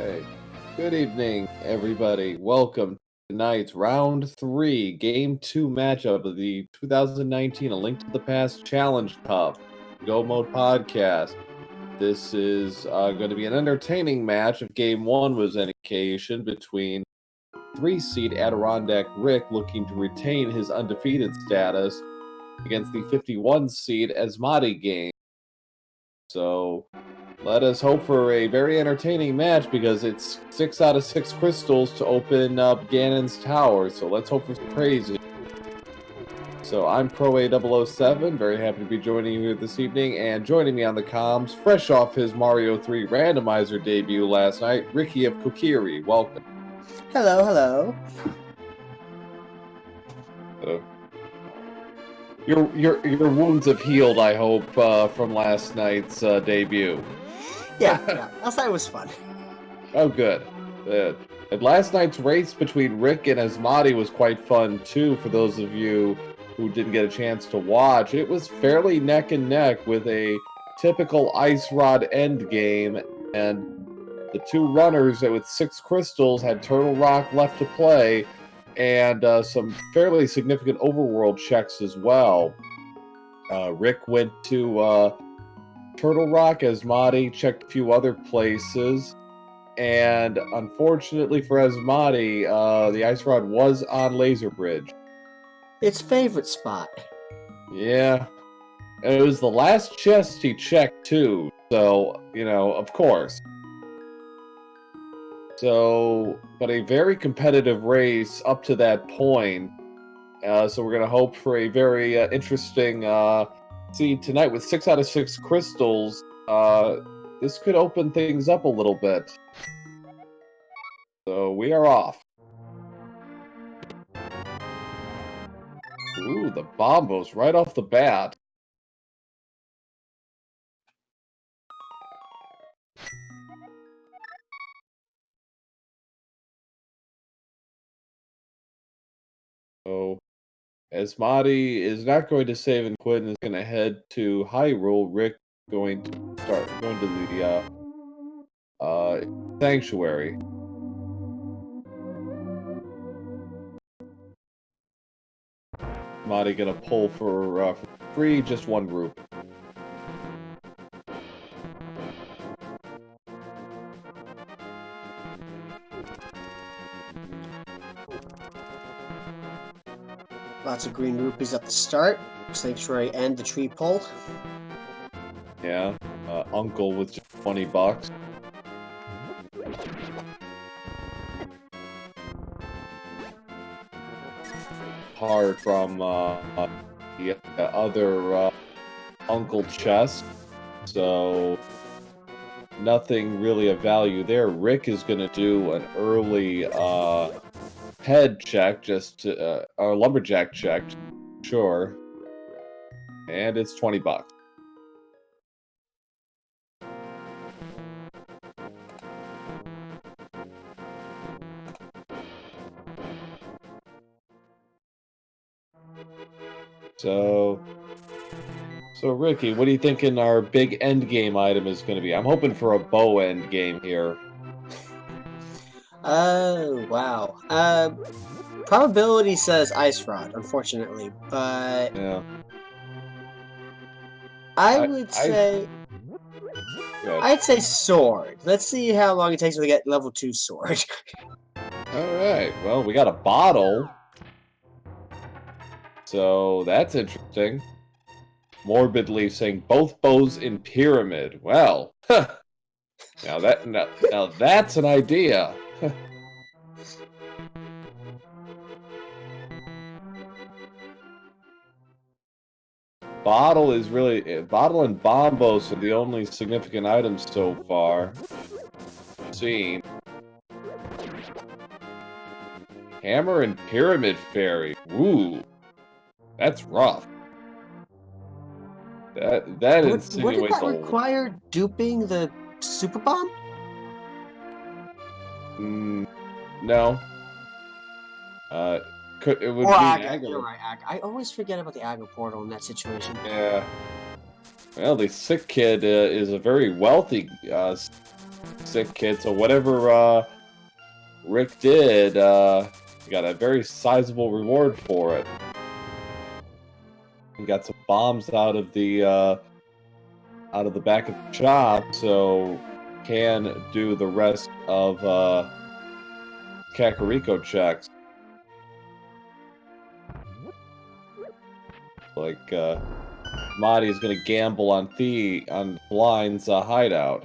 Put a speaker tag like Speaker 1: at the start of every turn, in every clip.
Speaker 1: Hey, good evening, everybody. Welcome to tonight's round 3, game 2 matchup of the 2019 A Link to the Past Challenge Cup Go Mode podcast. This is going to be an entertaining match if game 1 was an occasion between 3-seed AdirondackRick looking to retain his undefeated status against the 51-seed AsmadiGames. So let us hope for a very entertaining match because it's 6 out of 6 crystals to open up Ganon's Tower. So let's hope for some crazy. So I'm ProA007, very happy to be joining you here this evening, and joining me on the comms, fresh off his Mario 3 randomizer debut last night, Ricky of Kokiri. Welcome.
Speaker 2: Hello, hello.
Speaker 1: Your wounds have healed, I hope, from last night's debut.
Speaker 2: Yeah, last night was fun.
Speaker 1: Oh, good. And last night's race between Rick and Asmadi was quite fun, too, for those of you who didn't get a chance to watch. It was fairly neck and neck with a typical Ice Rod end game, and the two runners with 6 crystals had Turtle Rock left to play, and some fairly significant overworld checks as well. Rick went to Turtle Rock, Asmadi checked a few other places, and unfortunately for Asmadi, the Ice Rod was on Laser Bridge.
Speaker 2: Its favorite spot.
Speaker 1: Yeah. And it was the last chest he checked, too, so, of course. So, but a very competitive race up to that point. So we're going to hope for a very interesting seed tonight with 6 out of 6 crystals. This could open things up a little bit. So we are off. Ooh, the bombos right off the bat. So Asmadi is not going to save, and Quinn is going to head to Hyrule. Rick going to the Sanctuary. Asmadi going to pull for free, just one group.
Speaker 2: Lots of green rupees at the start. Sanctuary and the tree pole.
Speaker 1: Yeah, Uncle with just $20. Hard from the other Uncle chest, so nothing really of value there. Rick is going to do an early head check, or lumberjack check, sure, and it's $20. So Ricky, what do you think our big end game item is going to be? I'm hoping for a bow end game here.
Speaker 2: Oh, wow. Probability says Ice Rod, unfortunately, but
Speaker 1: Yeah.
Speaker 2: I'd say sword. Let's see how long it takes to get level 2 sword.
Speaker 1: Alright, well, we got a bottle. So that's interesting. Morbidly saying both bows in pyramid. Well, now that's an idea. Bottle and bombos are the only significant items so far. Seen. Hammer and pyramid fairy. Ooh, that's rough. That insinuates
Speaker 2: Would that require duping the super bomb?
Speaker 1: No. It would be
Speaker 2: Aga. You're right, Aga. I always forget about the Aga portal in that situation.
Speaker 1: Yeah. Well, the sick kid is a very wealthy sick kid. So whatever Rick did, he got a very sizable reward for it. He got some bombs out of the back of the shop, so can do the rest of Kakariko checks. Like Marty is gonna gamble on Blind's hideout.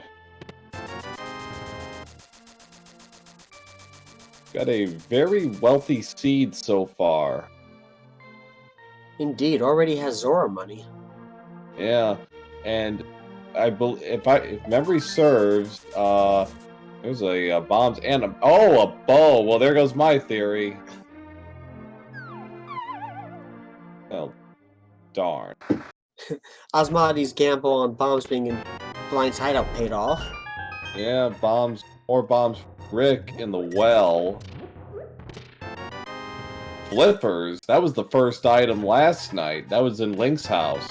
Speaker 1: Got a very wealthy seed so far.
Speaker 2: Indeed, already has Zora money.
Speaker 1: Yeah, and I believe if memory serves, there's a bombs and a bow. Well, there goes my theory. Well, darn.
Speaker 2: Asmadi's gamble on bombs being in Blind's hideout paid off.
Speaker 1: Yeah, more bombs. Rick in the well. Flippers. That was the first item last night. That was in Link's house.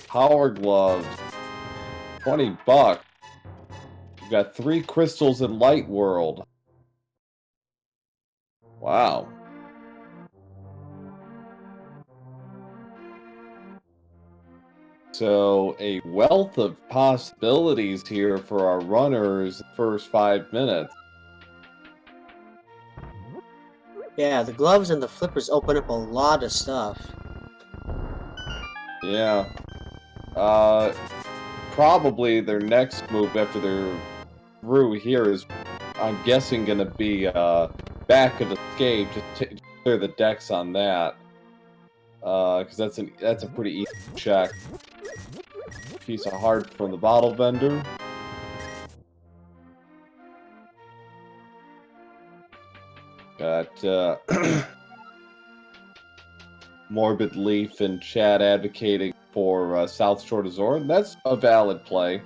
Speaker 1: Power gloves. $20. We've got 3 crystals in Light World. Wow. So, a wealth of possibilities here for our runners the first 5 minutes.
Speaker 2: Yeah, the gloves and the flippers open up a lot of stuff.
Speaker 1: Yeah. Probably their next move after they're through here is, I'm guessing, going to be back of escape. Just clear the decks on that. Because that's a pretty easy check. Piece of heart from the bottle vendor. Got Morbid Leaf and Chad advocating for South Shore Resort. That's a valid play.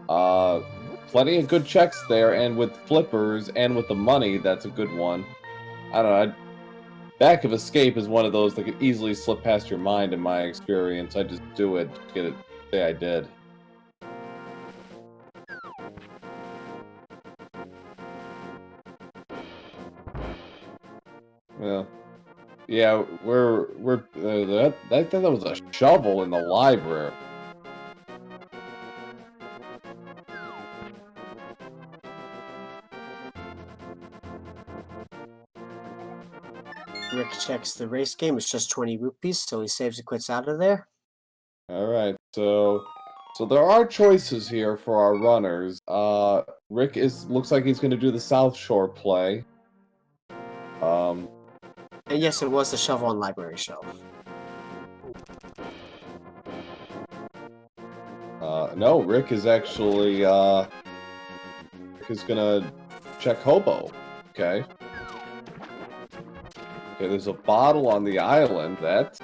Speaker 1: Plenty of good checks there, and with flippers and with the money, that's a good one. I don't know. Back of escape is one of those that could easily slip past your mind in my experience. I just do it, just get it, say I did. Well, yeah, I think that was a shovel in the library.
Speaker 2: Rick checks the race game. It's just 20 rupees, so he saves and quits out of there.
Speaker 1: All right, so there are choices here for our runners. Rick looks like he's going to do the South Shore play.
Speaker 2: And yes, it was the shovel on library shelf.
Speaker 1: No, Rick is actually Rick is gonna check Hobo. Okay. Okay, there's a bottle on the island. That's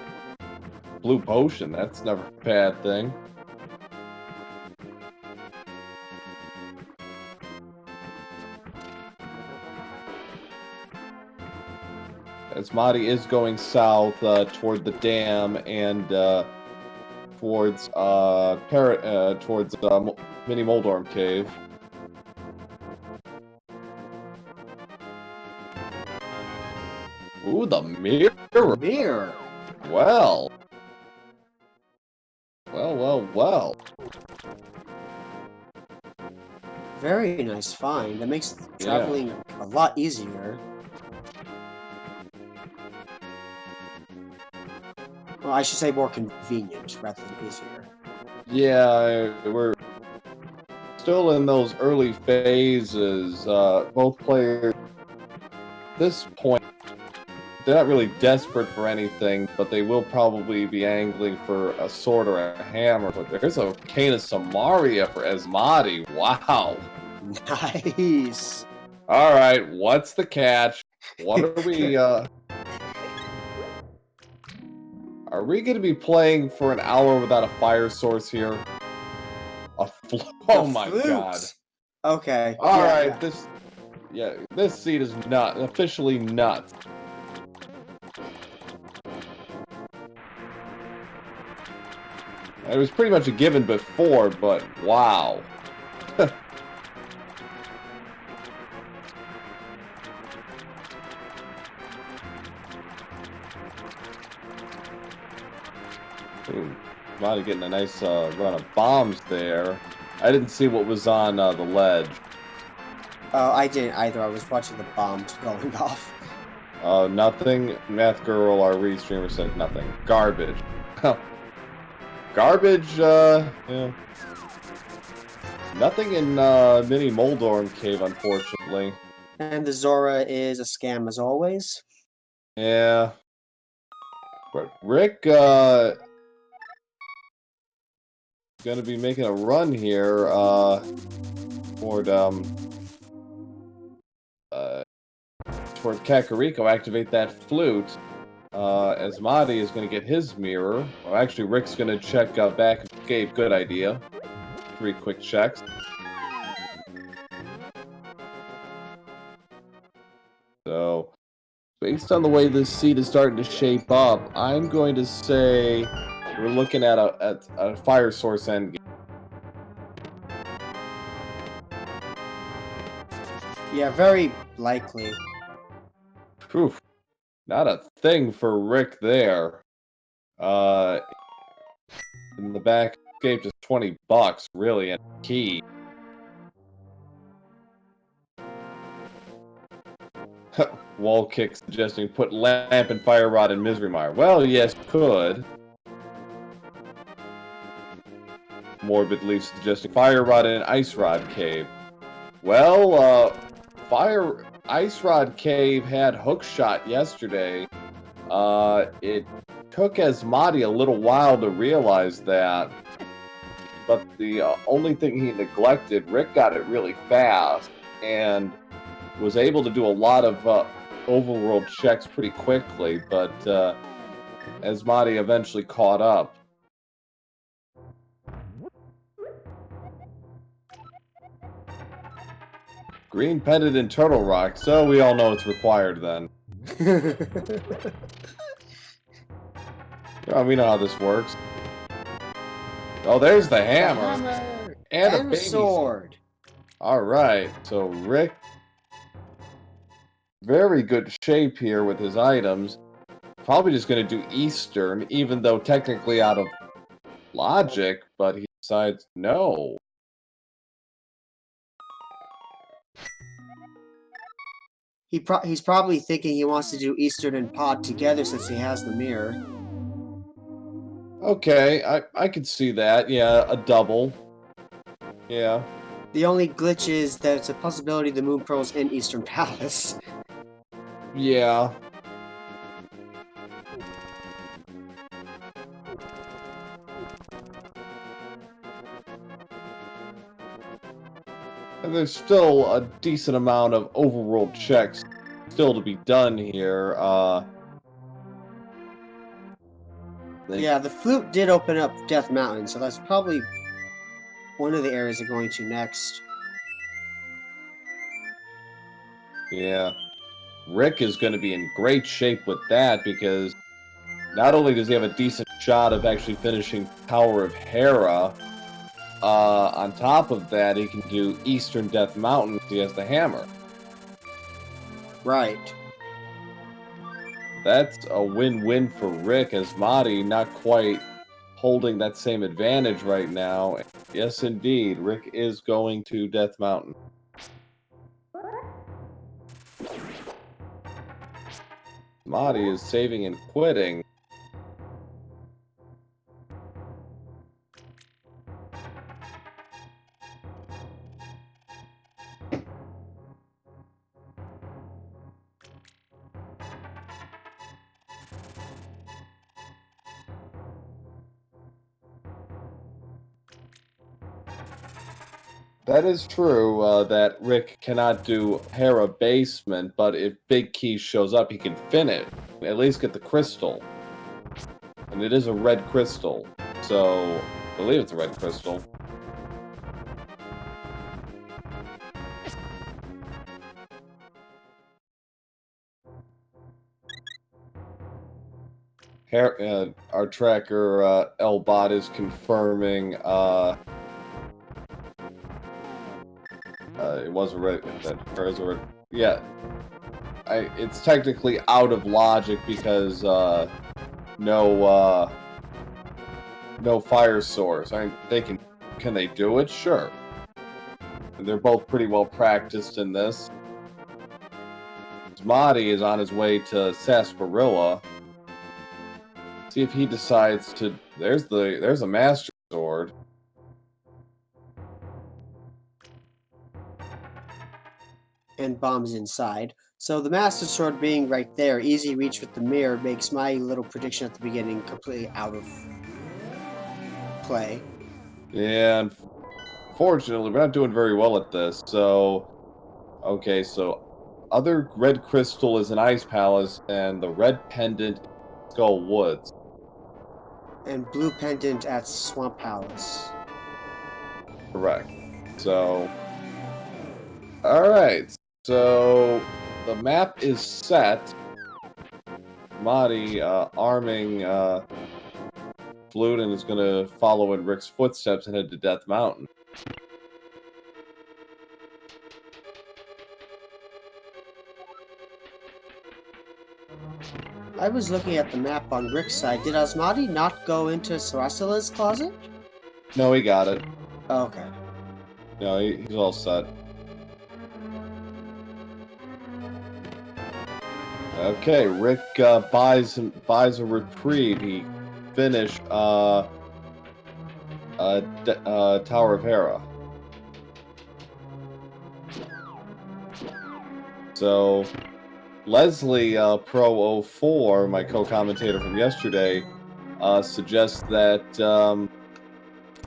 Speaker 1: blue potion. That's never a bad thing. Asmadi is going south toward the dam and towards Mini Moldorm Cave. Ooh, the mirror.
Speaker 2: Mirror.
Speaker 1: Well. Well.
Speaker 2: Very nice find. That makes traveling a lot easier. Well, I should say more convenient rather than easier.
Speaker 1: Yeah, we're still in those early phases. Both players, at this point, they're not really desperate for anything, but they will probably be angling for a sword or a hammer. But there's a cane of Samaria for Asmadi. Wow.
Speaker 2: Nice.
Speaker 1: All right, what's the catch? What are we? Are we going to be playing for an hour without a fire source here? Oh my god.
Speaker 2: Okay.
Speaker 1: All right, this seed is officially nuts. It was pretty much a given before, but wow. Ooh, Asmadi getting a nice run of bombs there. I didn't see what was on the ledge.
Speaker 2: I didn't either. I was watching the bombs going off.
Speaker 1: Nothing. Math Girl, our restreamer, said nothing. Garbage. Garbage, yeah. Nothing in Mini Moldorm Cave, unfortunately.
Speaker 2: And the Zora is a scam as always.
Speaker 1: Yeah. But Rick, gonna be making a run here, toward, toward Kakariko, activate that flute. Asmadi is gonna get his mirror. Well, actually, Rick's gonna check, back escape. Good idea. 3 quick checks. So, based on the way this seed is starting to shape up, I'm going to say we're looking at a fire source endgame.
Speaker 2: Yeah, very likely.
Speaker 1: Phew, not a thing for Rick there. In the back escape just $20, really, and key. Wall kick suggesting put lamp and fire rod in Misery Mire. Well, yes, could. Morbid Leaf suggesting fire rod in Ice Rod Cave. Well, Ice Rod Cave had hookshot yesterday. It took Asmadi a little while to realize that, but the only thing he neglected, Rick got it really fast and was able to do a lot of overworld checks pretty quickly, but Asmadi eventually caught up. Green Pendant and Turtle Rock, so we all know it's required then. Oh, we know how this works. Oh, there's the hammer. And a baby
Speaker 2: sword.
Speaker 1: Alright, so Rick, very good shape here with his items. Probably just going to do Eastern, even though technically out of logic, but he decides no.
Speaker 2: He's probably thinking he wants to do Eastern and Pod together since he has the mirror.
Speaker 1: Okay, I could see that. Yeah, a double. Yeah.
Speaker 2: The only glitch is that it's a possibility the Moon Pearl's in Eastern Palace.
Speaker 1: Yeah. And there's still a decent amount of overworld checks still to be done here.
Speaker 2: Yeah, the flute did open up Death Mountain, so that's probably one of the areas they're going to next.
Speaker 1: Yeah. Rick is going to be in great shape with that because not only does he have a decent shot of actually finishing Tower of Hera, on top of that, he can do Eastern Death Mountain if he has the hammer.
Speaker 2: Right.
Speaker 1: That's a win-win for Rick, as Asmadi not quite holding that same advantage right now. Yes, indeed, Rick is going to Death Mountain. Asmadi is saving and quitting. That is true, that Rick cannot do Hera Basement, but if Big Key shows up, he can finish. At least get the crystal. And it is a red crystal, so I believe it's a red crystal. our tracker Lbot is confirming it was a red. Yeah, it's technically out of logic because no fire source. I mean, can they do it? Sure. And they're both pretty well practiced in this. Asmadi is on his way to Sarsaparilla. See if he decides to. There's a Master Sword.
Speaker 2: And bombs inside. So the Master Sword being right there, easy reach with the mirror, makes my little prediction at the beginning completely out of play.
Speaker 1: Yeah, unfortunately, we're not doing very well at this. So, okay, so other red crystal is an Ice Palace, and the red pendant, Skull Woods.
Speaker 2: And blue pendant at Swamp Palace.
Speaker 1: Correct. So, alright. So, the map is set. Mahdi, arming Flute, and is going to follow in Rick's footsteps and head to Death Mountain.
Speaker 2: I was looking at the map on Rick's side. Did Asmadi not go into Sarasila's closet?
Speaker 1: No, he got it.
Speaker 2: Oh, okay.
Speaker 1: No, he's all set. Okay, Rick buys a reprieve. He finished Tower of Hera. So Leslie Pro 04, my co-commentator from yesterday, suggests that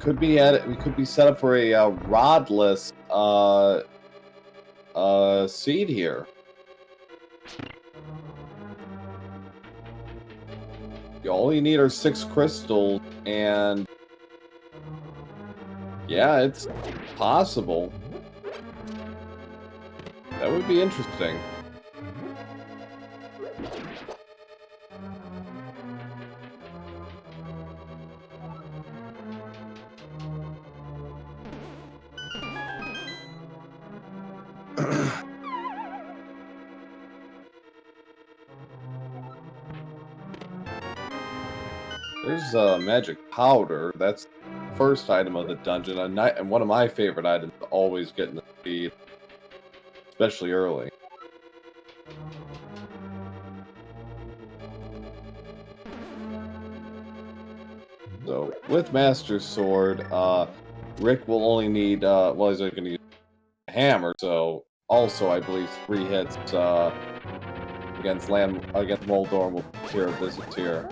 Speaker 1: we could be set up for a rodless seed here. All you need are 6 crystals, and yeah, it's possible. That would be interesting. There's magic powder. That's the first item of the dungeon, and one of my favorite items to always get in the feed, especially early. So with Master Sword, Rick will only need well, he's going to use a hammer. So also, I believe 3 hits against Moldorm will take care of this here.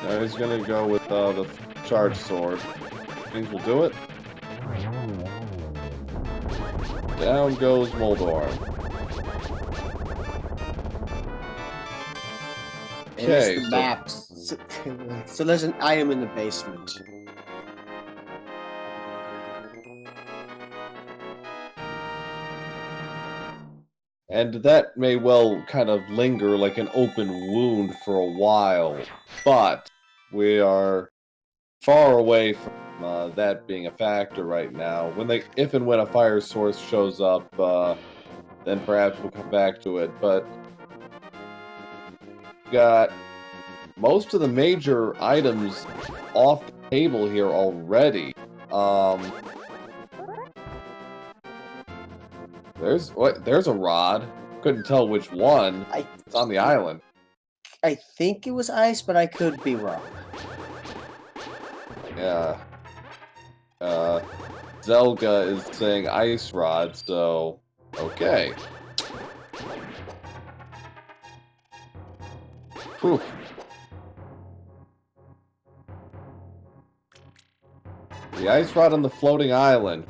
Speaker 1: Now he's going to go with the charge sword. Things will do it. Down goes Moldorm.
Speaker 2: Okay, the maps. So there's an item in the basement.
Speaker 1: And that may well kind of linger like an open wound for a while, but we are far away from that being a factor right now. If and when a fire source shows up, then perhaps we'll come back to it. But we got most of the major items off the table here already. There's a rod. Couldn't tell which one. It's on the island.
Speaker 2: I think it was ice, but I could be wrong.
Speaker 1: Yeah. Zelga is saying ice rod, so okay. Whew. The ice rod on the floating island.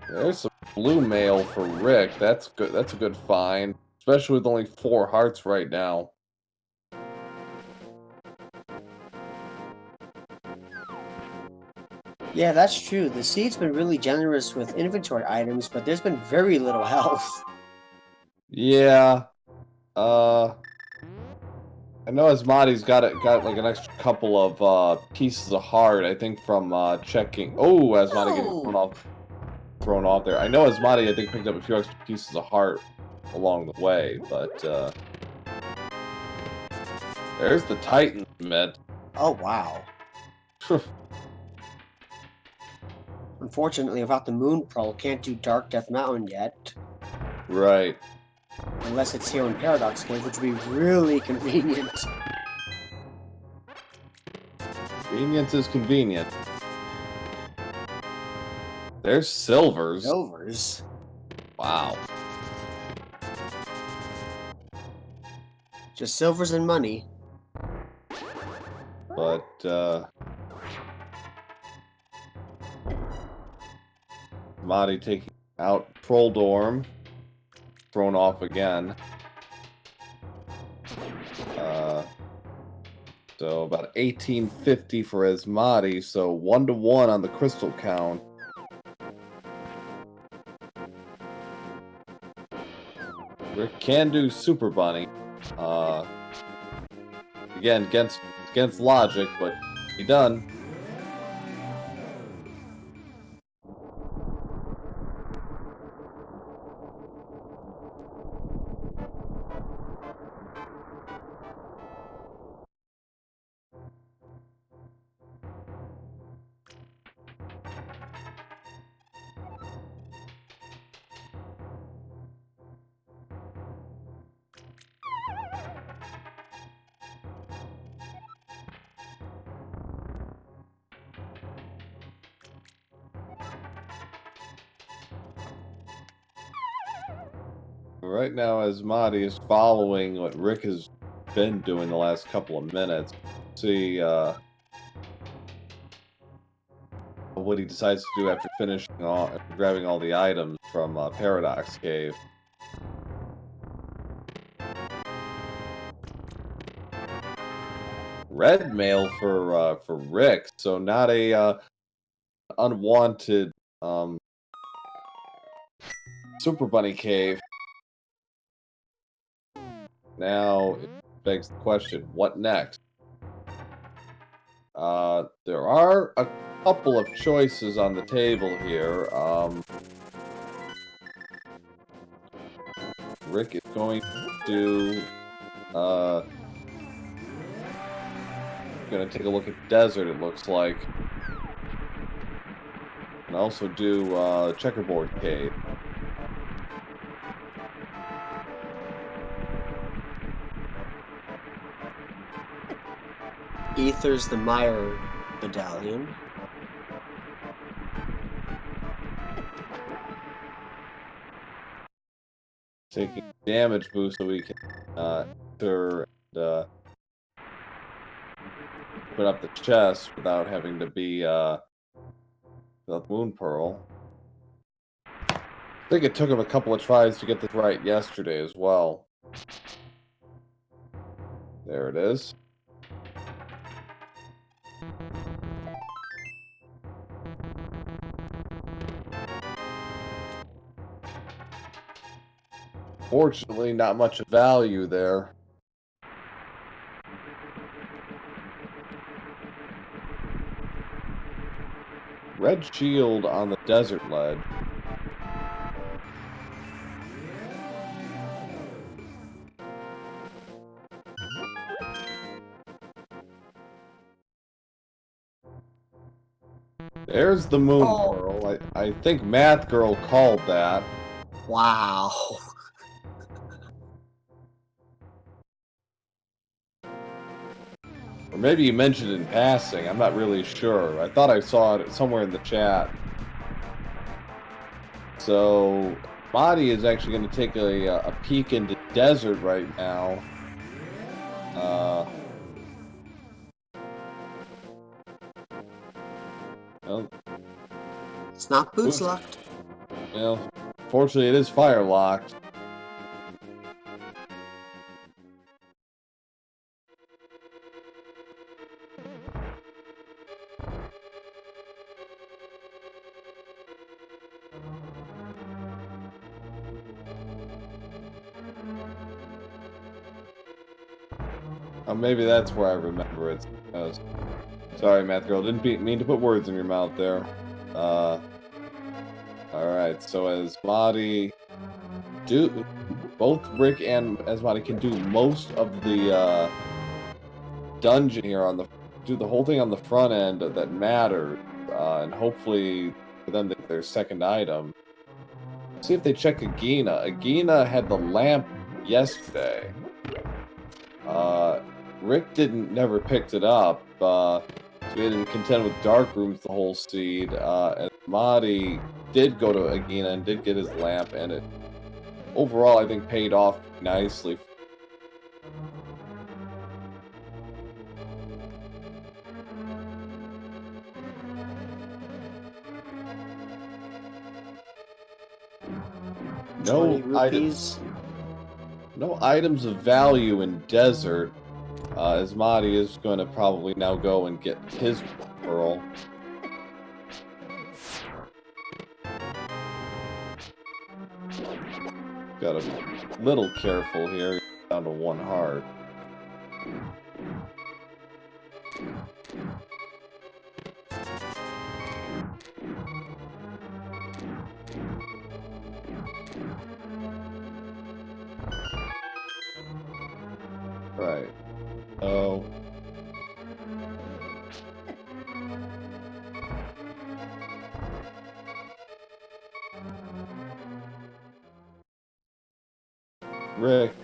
Speaker 1: There's some blue mail for Rick. That's good. That's a good find, especially with only 4 hearts right now.
Speaker 2: Yeah, that's true. The seed's been really generous with inventory items, but there's been very little health.
Speaker 1: Yeah. Uh, I know Asmadi's got like an extra couple of pieces of heart. I think from checking. Oh, Asmadi getting
Speaker 2: No!
Speaker 1: thrown off there. I know Asmadi, I think, picked up a few extra pieces of heart along the way, but there's the Titan Met.
Speaker 2: Oh, wow. Unfortunately, without the Moon Pearl, can't do Dark Death Mountain yet.
Speaker 1: Right.
Speaker 2: Unless it's here in Paradox Cave, which would be really convenient.
Speaker 1: Convenience is convenient. There's silvers.
Speaker 2: Silvers.
Speaker 1: Wow.
Speaker 2: Just silvers and money.
Speaker 1: But Asmadi taking out Troll Dorm. Thrown off again. So about 1850 for Asmadi, so 1-1 on the crystal count. Rick can do Super Bunny. Again, against logic, but he done. Right now, Asmadi is following what Rick has been doing the last couple of minutes. See what he decides to do after after grabbing all the items from Paradox Cave. Red mail for Rick, so not a unwanted Super Bunny cave. Now it begs the question: what next? There are a couple of choices on the table here. Rick is going to take a look at the desert. It looks like, and also do checkerboard cave.
Speaker 2: Ether's the Meyer medallion.
Speaker 1: Taking damage boost so we can enter and open up the chest without having to be the Moon Pearl. I think it took him a couple of tries to get this right yesterday as well. There it is. Fortunately, not much value there. Red shield on the desert ledge. There's the Moon Pearl. I think Math Girl called that.
Speaker 2: Wow.
Speaker 1: Or maybe you mentioned it in passing. I'm not really sure. I thought I saw it somewhere in the chat. So, Body is actually going to take a peek into desert right now. Well,
Speaker 2: It's not boots locked.
Speaker 1: Well, fortunately, it is fire locked. Maybe that's where I remember it. Sorry, Math Girl. Didn't mean to put words in your mouth there. Alright, so Asmadi... Both Rick and Asmadi can do most of the dungeon here do the whole thing on the front end that matters, and hopefully for them to get their second item. See if they check Agina. Agina had the lamp yesterday. Rick never picked it up, so he had to contend with dark rooms the whole seed. Asmadi did go to Agina and did get his lamp, and it overall I think paid off nicely. No items of value in desert. Asmadi is going to probably now go and get his pearl. Gotta be a little careful here. Down to 1 heart. Right. Oh. Rick,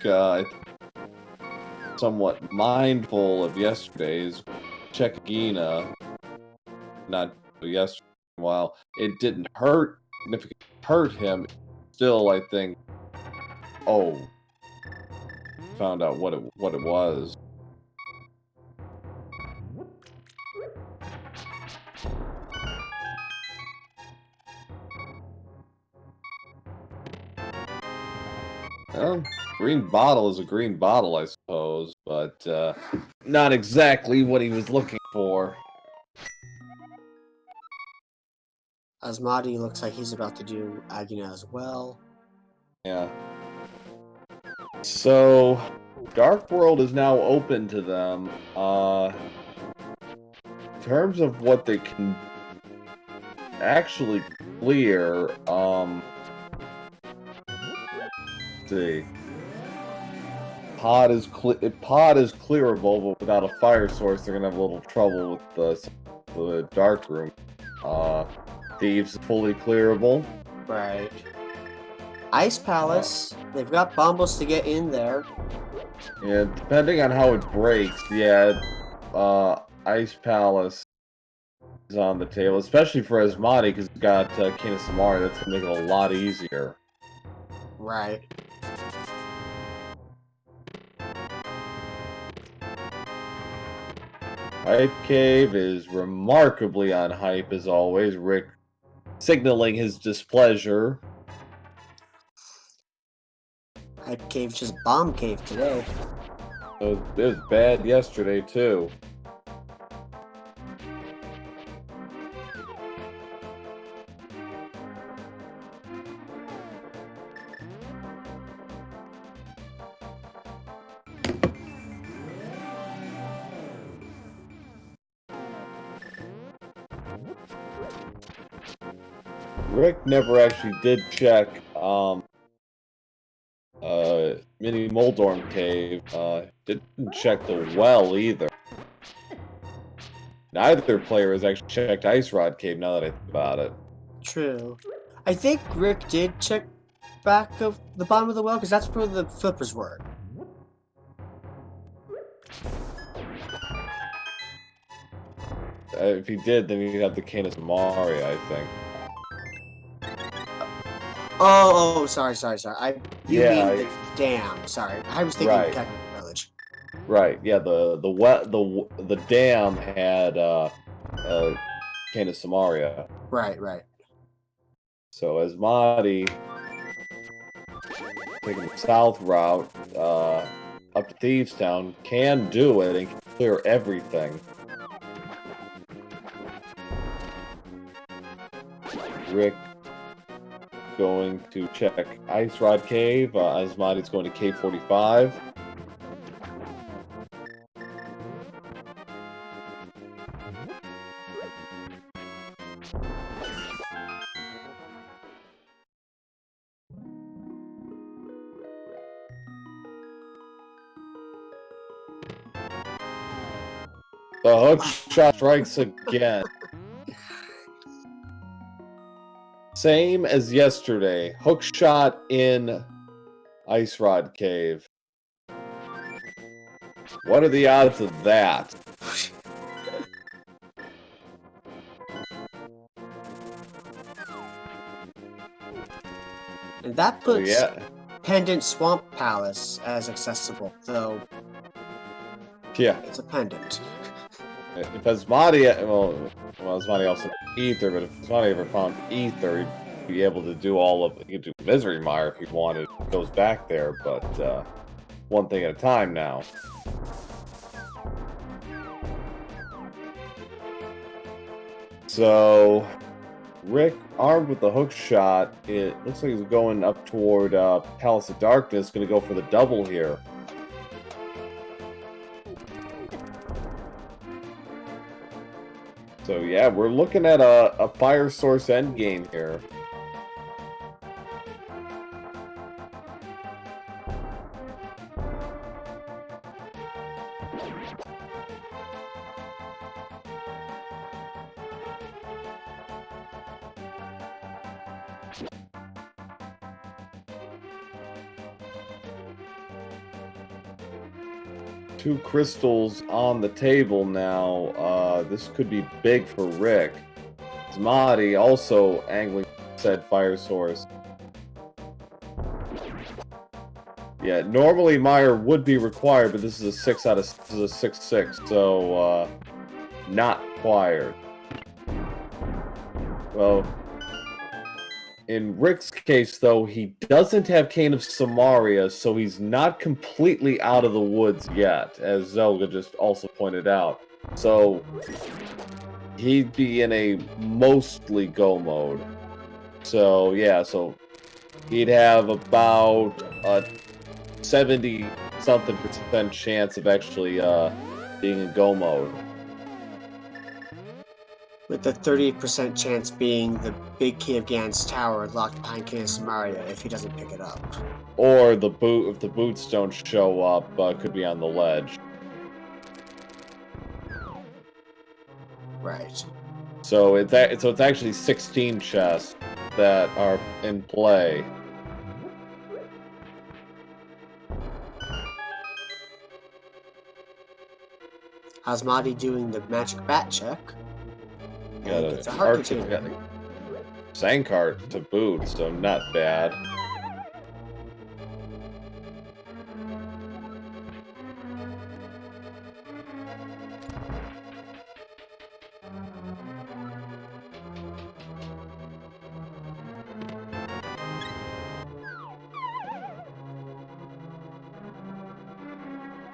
Speaker 1: somewhat mindful of yesterday's check Gina, not yesterday. While it didn't hurt him, still I think. Oh, found out what it was. Well, green bottle is a green bottle, I suppose, but not exactly what he was looking for.
Speaker 2: Asmadi looks like he's about to do Agina as well.
Speaker 1: Yeah. So, Dark World is now open to them. In terms of what they can actually clear, let's see. Pod is clearable, but without a fire source, they're gonna have a little trouble with the dark room. Thieves fully clearable.
Speaker 2: Right. Ice Palace. They've got bombos to get in there.
Speaker 1: Yeah, depending on how it breaks, yeah, Ice Palace is on the table, especially for Asmadi, because he's got King of Samari. That's gonna make it a lot easier.
Speaker 2: Right.
Speaker 1: Hype Cave is remarkably on hype as always. Rick signaling his displeasure.
Speaker 2: Hype Cave just bomb cave today.
Speaker 1: It was bad yesterday too. Rick never actually did check Mini Moldorm Cave. Didn't check the well either. Neither player has actually checked Ice Rod Cave now that I think about it.
Speaker 2: True. I think Rick did check back of the bottom of the well, because that's where the flippers were.
Speaker 1: If he did, then he'd have the Canis Mari, I think.
Speaker 2: Oh, sorry. You
Speaker 1: Yeah,
Speaker 2: mean the dam? Sorry, I was thinking Technical Village.
Speaker 1: Right. Yeah. The dam had Canis Samaria.
Speaker 2: Right.
Speaker 1: So Asmadi taking the south route up to Thievestown can do it and can clear everything. Rick going to check Ice Rod Cave. Asmadi's going to Cave 45. The hook shot strikes again. Same as yesterday. Hook shot in Ice Rod Cave. What are the odds of that?
Speaker 2: And that puts
Speaker 1: yeah.
Speaker 2: Pendant Swamp Palace as accessible, though
Speaker 1: Yeah.
Speaker 2: it's a pendant.
Speaker 1: If Asmadi, well, Asmadi also Ether, but if Asmadi ever found Ether, he'd be able to do all of. He could do Misery Mire if he wanted. It goes back there, but one thing at a time now. So, Rick, armed with the hook shot, it looks like he's going up toward Palace of Darkness. Going to go for the double here. So yeah, we're looking at a fire source endgame here. Two crystals on the table now. This could be big for Rick. Asmadi also angling said fire source. Yeah, normally Mire would be required, but this is a 6 out of this is a 6/6, so not required. Well, in Rick's case, though, he doesn't have Cane of Samaria, so he's not completely out of the woods yet, as Zelga just also pointed out. So he'd be in a mostly go mode. So yeah, so he'd have about a 70-something% chance of actually being in go mode.
Speaker 2: With the 30% chance being the big Key of Gan's tower locked behind King of Samaria if he doesn't pick it up.
Speaker 1: Or if the boots don't show up, could be on the ledge.
Speaker 2: Right.
Speaker 1: So it's actually 16 chests that are in play.
Speaker 2: Asmadi doing the magic bat check.
Speaker 1: Got
Speaker 2: It's a
Speaker 1: a
Speaker 2: heart
Speaker 1: cart
Speaker 2: container.
Speaker 1: Sandcart to boot, so not bad.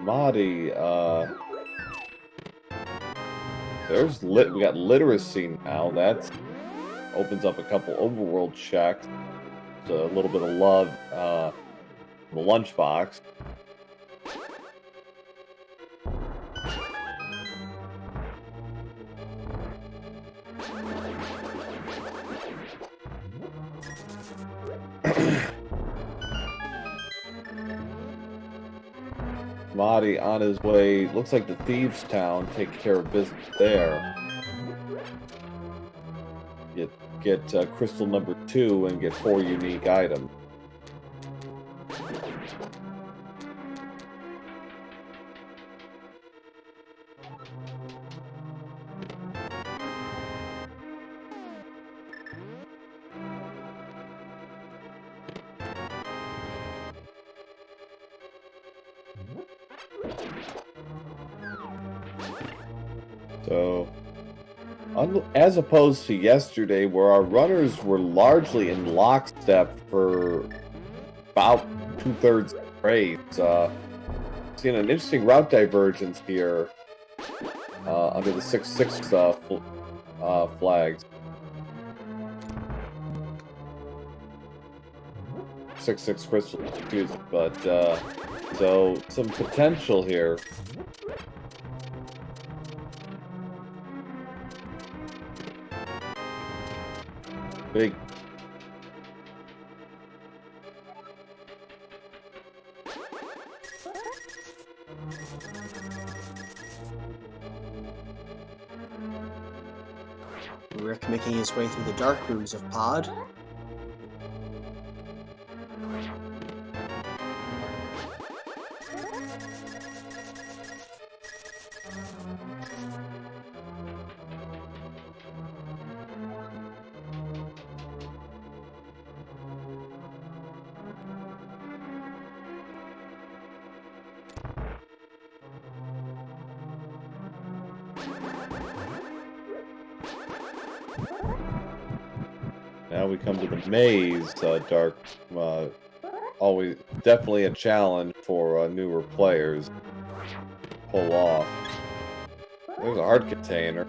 Speaker 1: Mahdi, we got literacy now. That opens up a couple overworld checks. A little bit of love, the lunchbox. Mahdi on his way, looks like the Thieves' Town, take care of business there. Get crystal number 2 and get 4 unique items. So, as opposed to yesterday, where our runners were largely in lockstep for about 2/3 of the race, seeing an interesting route divergence here under the 6/6 flags. 6/6 crystal, excuse me, but so some potential here. Big.
Speaker 2: Rick making his way through the dark rooms of Pod.
Speaker 1: Now we come to the maze, Dark. Always definitely a challenge for newer players. Pull off. There's a heart container.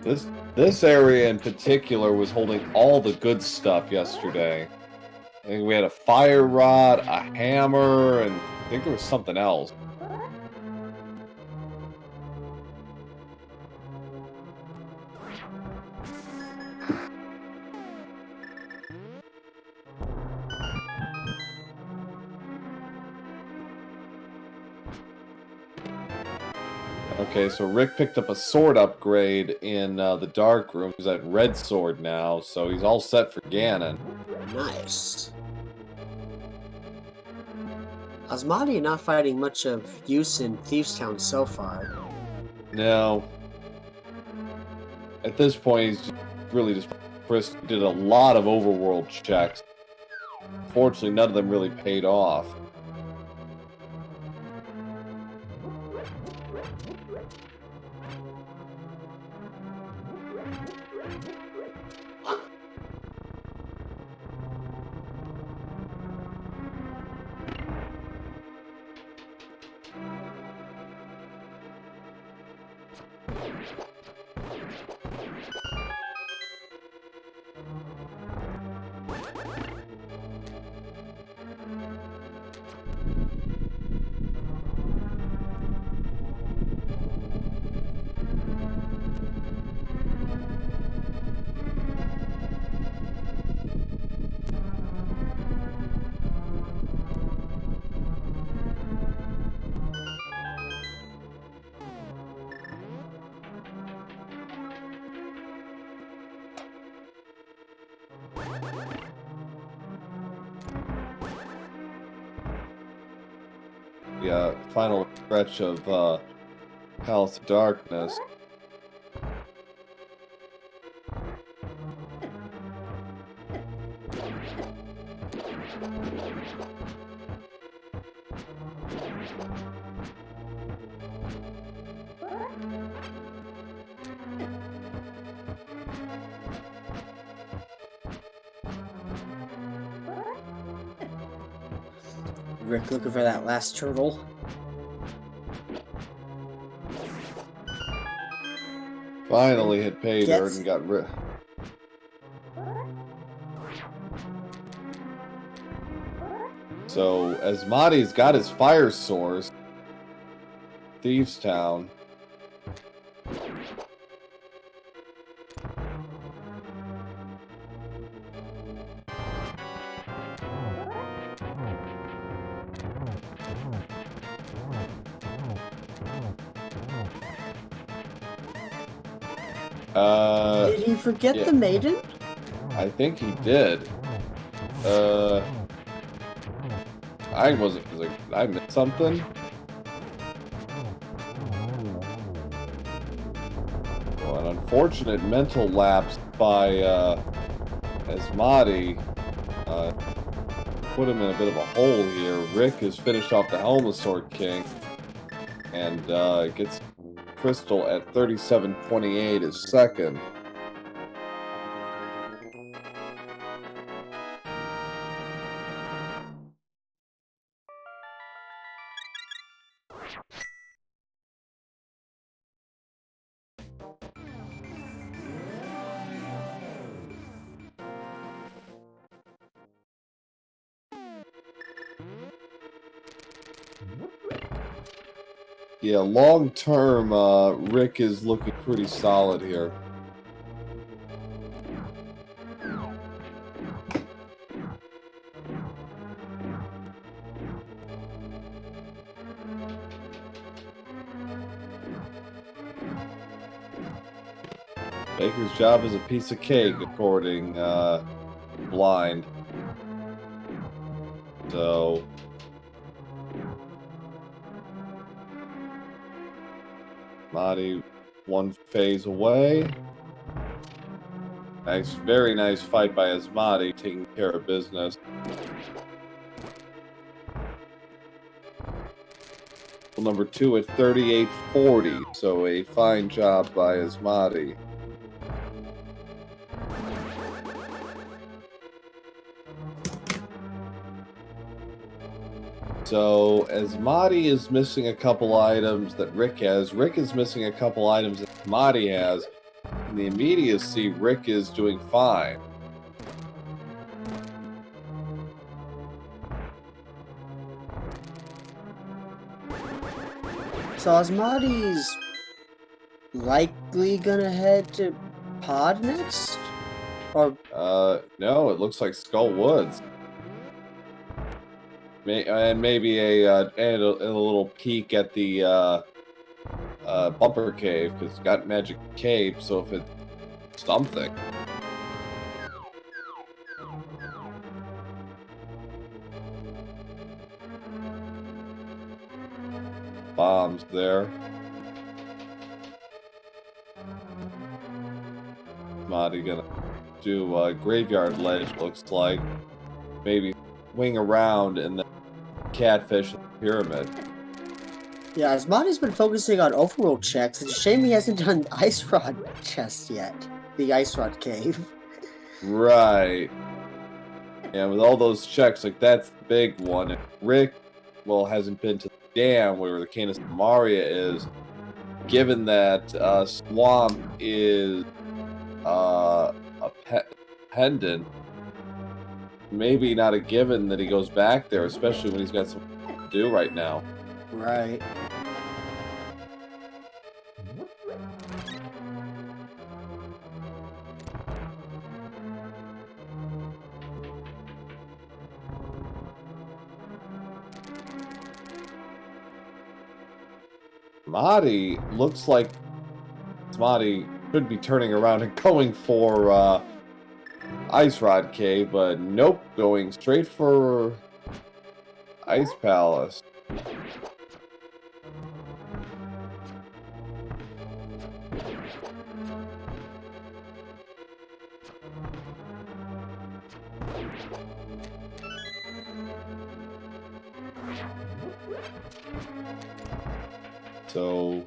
Speaker 1: This area in particular was holding all the good stuff yesterday. I think we had a fire rod, a hammer, and I think there was something else. Okay, so Rick picked up a sword upgrade in the dark room. He's at red sword now, so he's all set for Ganon.
Speaker 2: Nice. Asmadi not finding much of use in Thieves Town so far.
Speaker 1: No. At this point, he's really just did a lot of overworld checks. Fortunately, none of them really paid off. The final stretch of Path to Darkness.
Speaker 2: Rick looking for that last turtle.
Speaker 1: Finally hit pay dirt and got rid. So Asmadi's got his fire source. Thieves Town.
Speaker 2: Did he forget the maiden?
Speaker 1: I think he did. I wasn't. Like, I missed something. Well, an unfortunate mental lapse by Asmadi put him in a bit of a hole here. Rick has finished off the Helmet Sword King and gets Crystal at 37.28 is second. Yeah, long term, Rick is looking pretty solid here. Baker's job is a piece of cake, according Blind. So Marty one phase away. Nice, very nice fight by Asmadi, taking care of business. Number 2 at 38.40, so a fine job by Asmadi. So Asmadi is missing a couple items that Rick has. Rick is missing a couple items that Asmadi has. In the immediacy, Rick is doing fine.
Speaker 2: So Asmadi's likely gonna head to Pod next? Or
Speaker 1: No, it looks like Skull Woods. And maybe a little peek at the Bumper Cave, because it's got Magic Cape, so if it's something. Bombs there. Marty gonna do a Graveyard Ledge, looks like. Maybe wing around and then catfish the pyramid.
Speaker 2: yeah, Asmadi's been focusing on overworld checks. It's a shame he hasn't done Ice Rod chest yet. The Ice Rod cave.
Speaker 1: Right. Yeah, with all those checks, like that's the big one. And Rick, well, hasn't been to the dam where the Canis Maria is. Given that Swamp is a pendant, maybe not a given that he goes back there, especially when he's got something to do right now.
Speaker 2: Right.
Speaker 1: Marty looks like Marty could be turning around and going for Ice Rod Cave, but nope, going straight for Ice Palace. So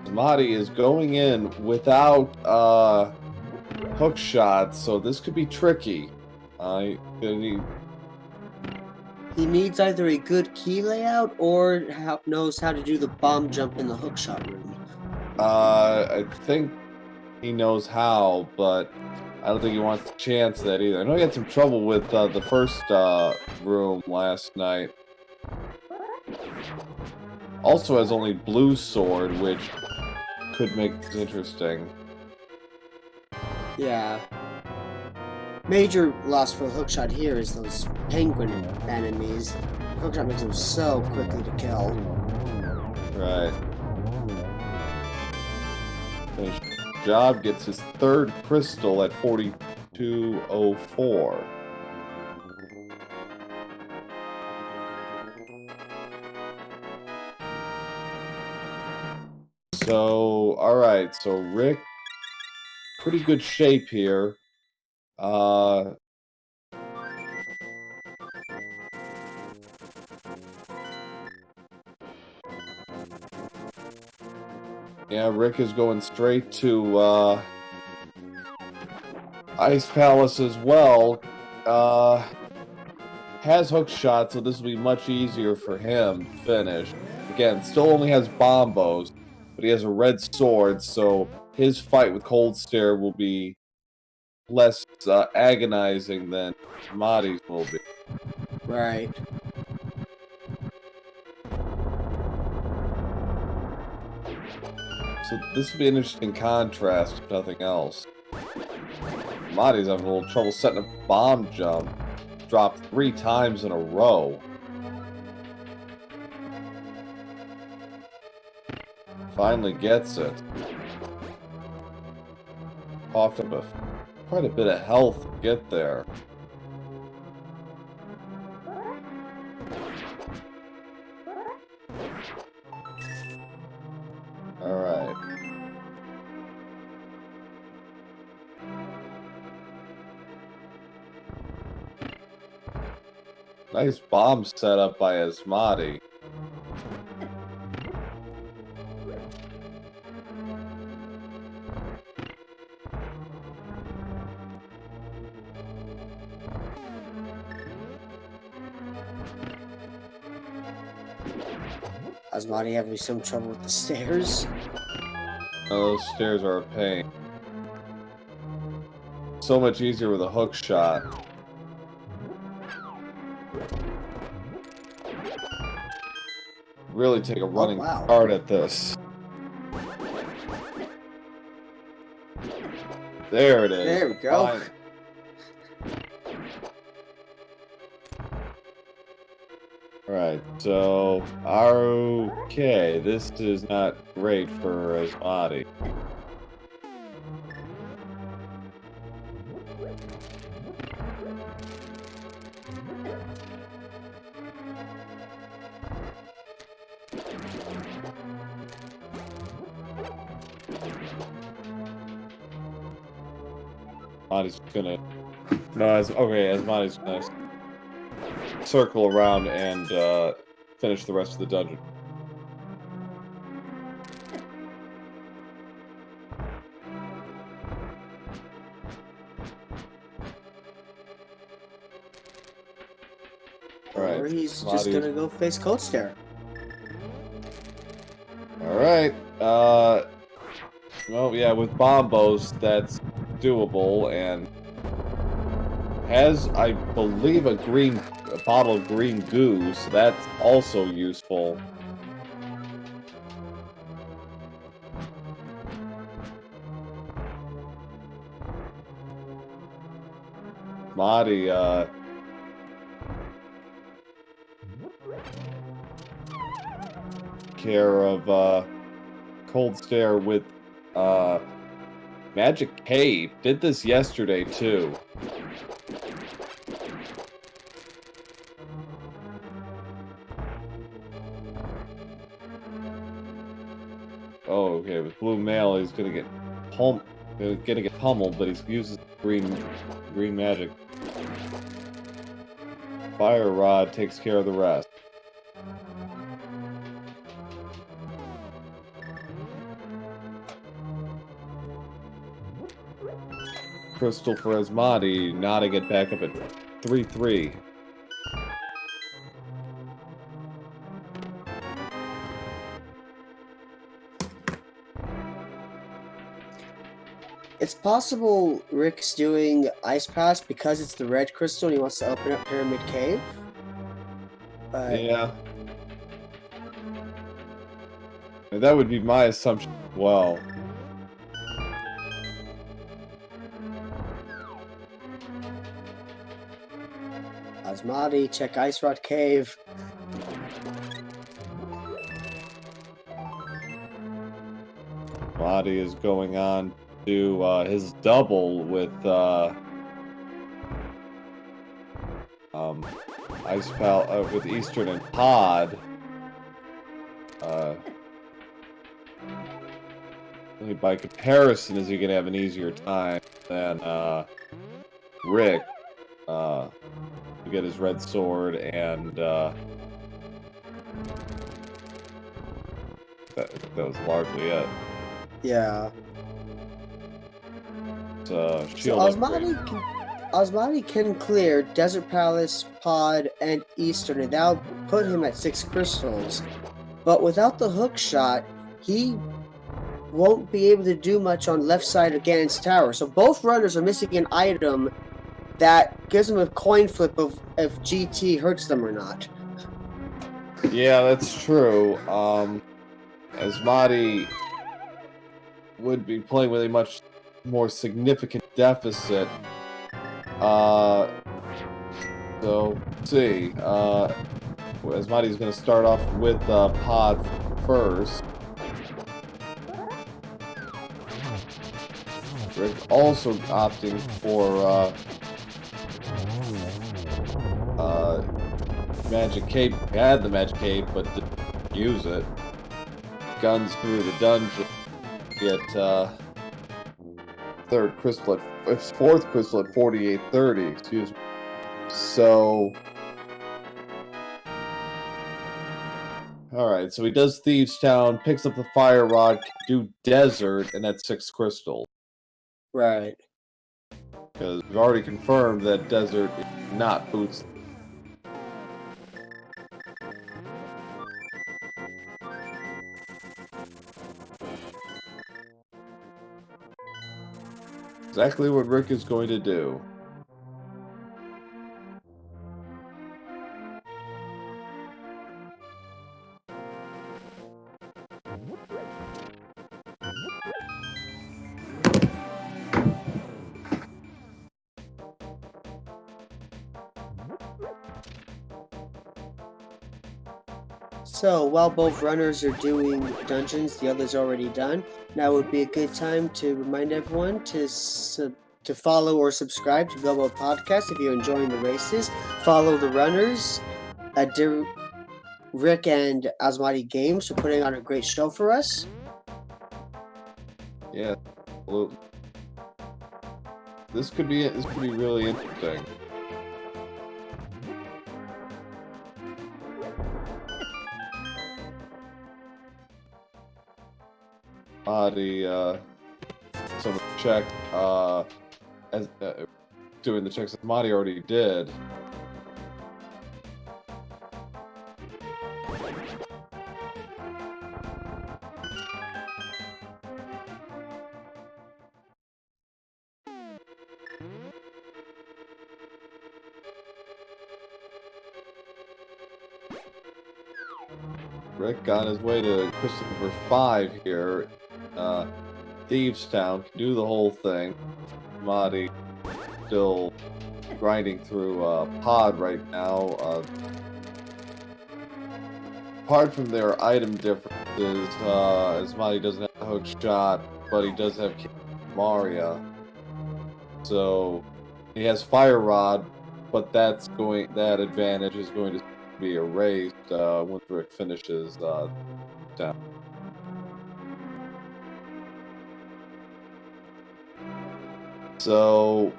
Speaker 1: Asmadi is going in without hook shots, so this could be tricky.
Speaker 2: He needs either a good key layout or knows how to do the bomb jump in the hookshot room.
Speaker 1: I think he knows how, but I don't think he wants to chance that either. I know he had some trouble with the first room last night. Also has only blue sword, which could make this interesting.
Speaker 2: Yeah. Major loss for the hookshot here is those penguin enemies. Hookshot makes them so quickly to kill.
Speaker 1: Right. Finished job, gets his third crystal at 42.04. So, alright, so Rick, pretty good shape here. Yeah, Rick is going straight to Ice Palace as well. Has hook shot, so this will be much easier for him to finish. Again, still only has bombos, but he has a red sword, so his fight with Cold Stare will be less agonizing than Mahdi's will be.
Speaker 2: Right.
Speaker 1: So this would be an interesting contrast, if nothing else. Asmadi's having a little trouble setting a bomb jump. Dropped 3 times in a row. Finally gets it. Coughed up quite a bit of health to get there. Alright. Nice bomb setup by Asmadi.
Speaker 2: Asmadi having some trouble with the stairs.
Speaker 1: Oh, those stairs are a pain. So much easier with a hook shot. Really take a running start at this. There it is.
Speaker 2: There we go.
Speaker 1: Fine. Alright, so okay, this is not great for Asmadi. Asmadi's gonna Asmadi's gonna circle around and finish the rest of the dungeon.
Speaker 2: Or he's just gonna go face Cold Stare.
Speaker 1: Alright. Well, yeah, with bombos, that's doable, and has, I believe, a bottle of green goo, so that's also useful. Asmadi, care of Cold Stare with Magic Cape. Did this yesterday too. Oh, okay. With Blue Mail, he's gonna get pummeled, but he's uses green magic. Fire Rod takes care of the rest. Crystal for Asmadi, now to get back up at 3-3.
Speaker 2: It's possible Rick's doing Ice Pass because it's the red crystal and he wants to open up Pyramid Cave. But
Speaker 1: yeah. And that would be my assumption as well.
Speaker 2: Asmadi, check Ice Rod Cave.
Speaker 1: Asmadi is going on to his double with with Eastern and Pod. By comparison, is he gonna have an easier time than Rick to get his red sword, and that was largely it.
Speaker 2: Yeah.
Speaker 1: Shield
Speaker 2: Asmadi can clear Desert Palace, Pod, and Eastern, and that'll put him at 6 crystals. But without the hook shot, he won't be able to do much on left side of Ganon's tower. So both runners are missing an item that gives them a coin flip of if GT hurts them or not.
Speaker 1: Yeah, that's true. Asmadi would be playing with a much more significant deficit. So let's see. Asmadi's going to start off with Pod first. Rick also opting for Magic Cape. Had the Magic Cape, but didn't use it. Guns through the dungeon. Get fourth crystal at 4830. Excuse me. So, all right. So he does Thieves Town, picks up the Fire Rod, do Desert, and that's 6 crystals.
Speaker 2: Right.
Speaker 1: Because we've already confirmed that Desert is not boots. Exactly what Rick is going to do.
Speaker 2: So, while both runners are doing dungeons, the other's already done. Now would be a good time to remind everyone to follow or subscribe to Global Podcast if you're enjoying the races. Follow the runners, Rick and AsmadiGames for putting on a great show for us.
Speaker 1: Yeah, well, this could be really interesting. Some check as doing the checks that Madi already did. Rick on his way to crystal number 5 here. Thieves Town can do the whole thing. Madi still grinding through Pod right now. Apart from their item differences, Asmadi doesn't have the hook shot, but he does have Maria. So he has Fire Rod, but that advantage is going to be erased once Rick finishes down. So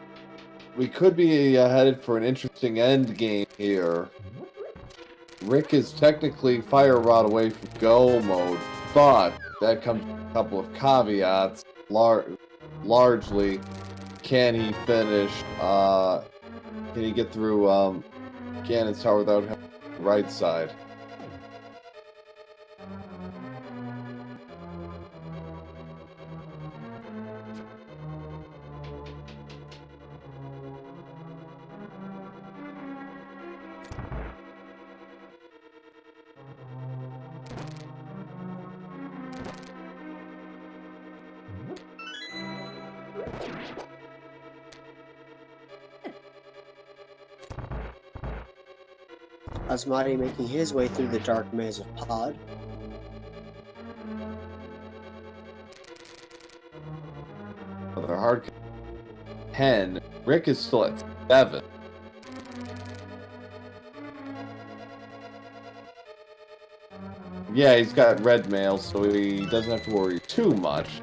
Speaker 1: we could be headed for an interesting end game here. Rick is technically Fire Rod away from go mode, but that comes with a couple of caveats. Largely, can he finish? Can he get through Ganon's Tower without having the right side?
Speaker 2: Asmadi making his way through the dark maze of Pod.
Speaker 1: They're hard. 10. Rick is still at 7. Yeah, he's got red mail, so he doesn't have to worry too much.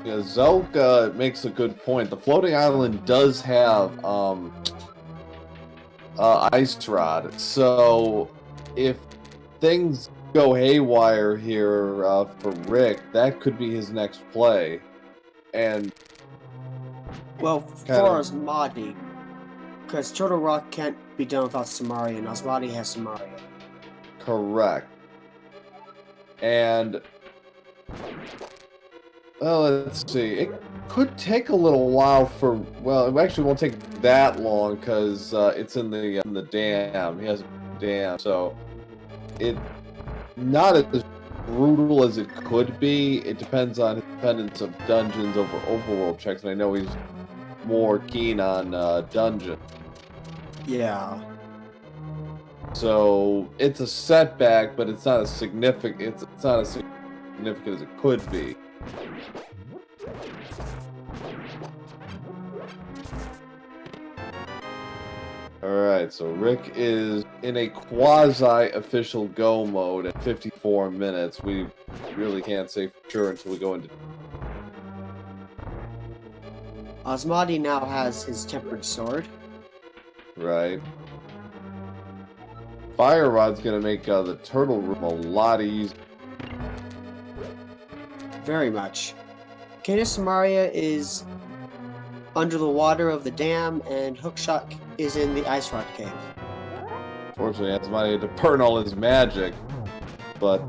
Speaker 1: Yeah, Zelk makes a good point. The floating island does have Ice Rod. So, if things go haywire here for Rick, that could be his next play. And
Speaker 2: Well, for Asmadi, because Turtle Rock can't be done without Samaria, and Asmadi has Samaria.
Speaker 1: Correct. And well, let's see. It could take a little while for. Well, it actually won't take that long because it's in the dam. He has a dam, so it not as brutal as it could be. It depends on his dependence of dungeons over overworld checks, and I know he's more keen on dungeon.
Speaker 2: Yeah.
Speaker 1: So it's a setback, but it's not as significant. It's not as significant as it could be. Alright, so Rick is in a quasi-official go mode at 54 minutes. We really can't say for sure until we go into...
Speaker 2: Asmadi now has his tempered sword.
Speaker 1: Right. Fire Rod's gonna make the turtle room a lot easier.
Speaker 2: Very much. Canis Samaria is under the water of the dam, and Hookshot is in the Ice Rod Cave.
Speaker 1: Fortunately, Asmadi had to burn all his magic, but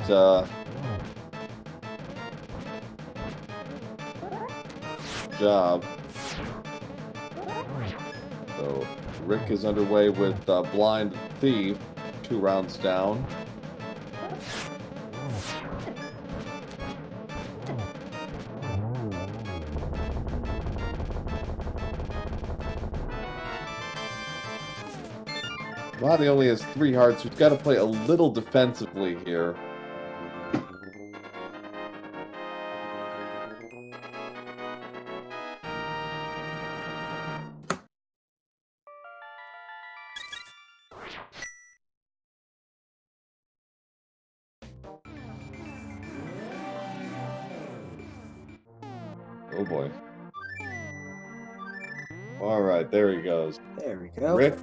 Speaker 1: job. So Rick is underway with Blind Thief, 2 rounds down. Asmadi only has 3 hearts. We've got to play a little defensively here. Oh boy. Alright, there he goes.
Speaker 2: There we go.
Speaker 1: Rick.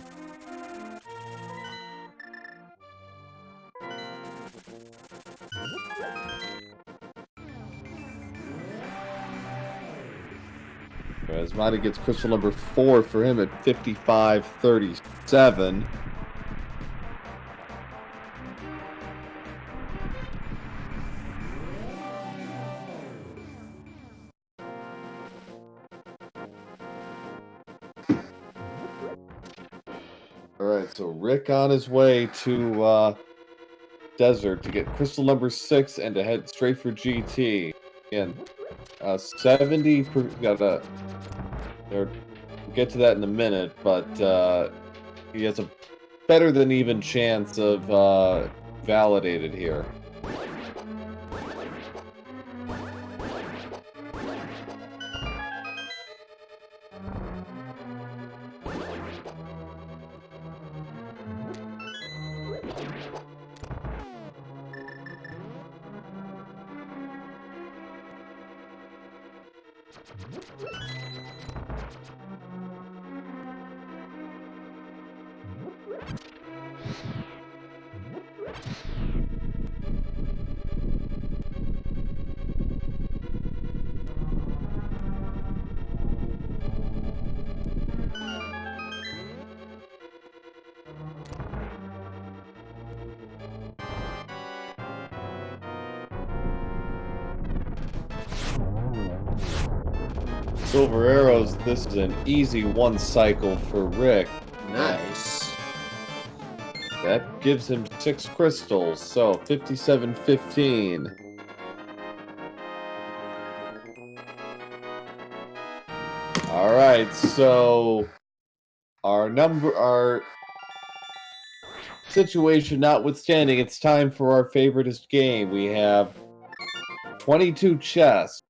Speaker 1: Asmadi gets crystal number 4 for him at 55-37. Alright, so Rick on his way to Desert to get crystal number 6 and to head straight for GT. Again, 70 per, gotta we'll get to that in a minute, but he has a better than even chance of validated here. Silver Arrows, this is an easy 1 cycle for Rick.
Speaker 2: Nice.
Speaker 1: That gives him 6 crystals, so 57-15. Alright, so our situation notwithstanding, it's time for our favoritist game. We have 22 chests.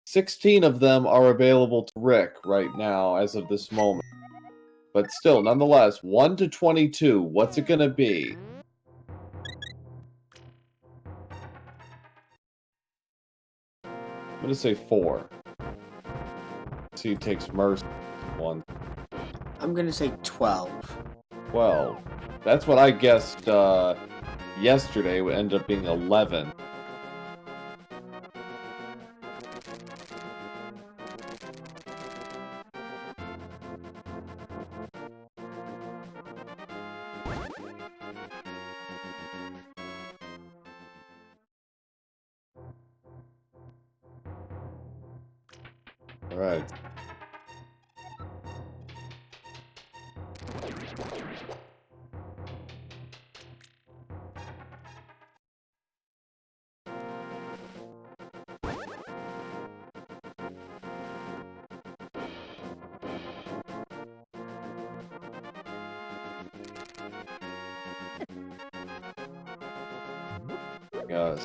Speaker 1: 16 of them are available to Rick right now, as of this moment. But still, nonetheless, 1 to 22, what's it gonna be? I'm gonna say 4. See, he takes Mercy 1.
Speaker 2: I'm gonna say 12.
Speaker 1: 12. That's what I guessed yesterday. Would end up being 11. All right.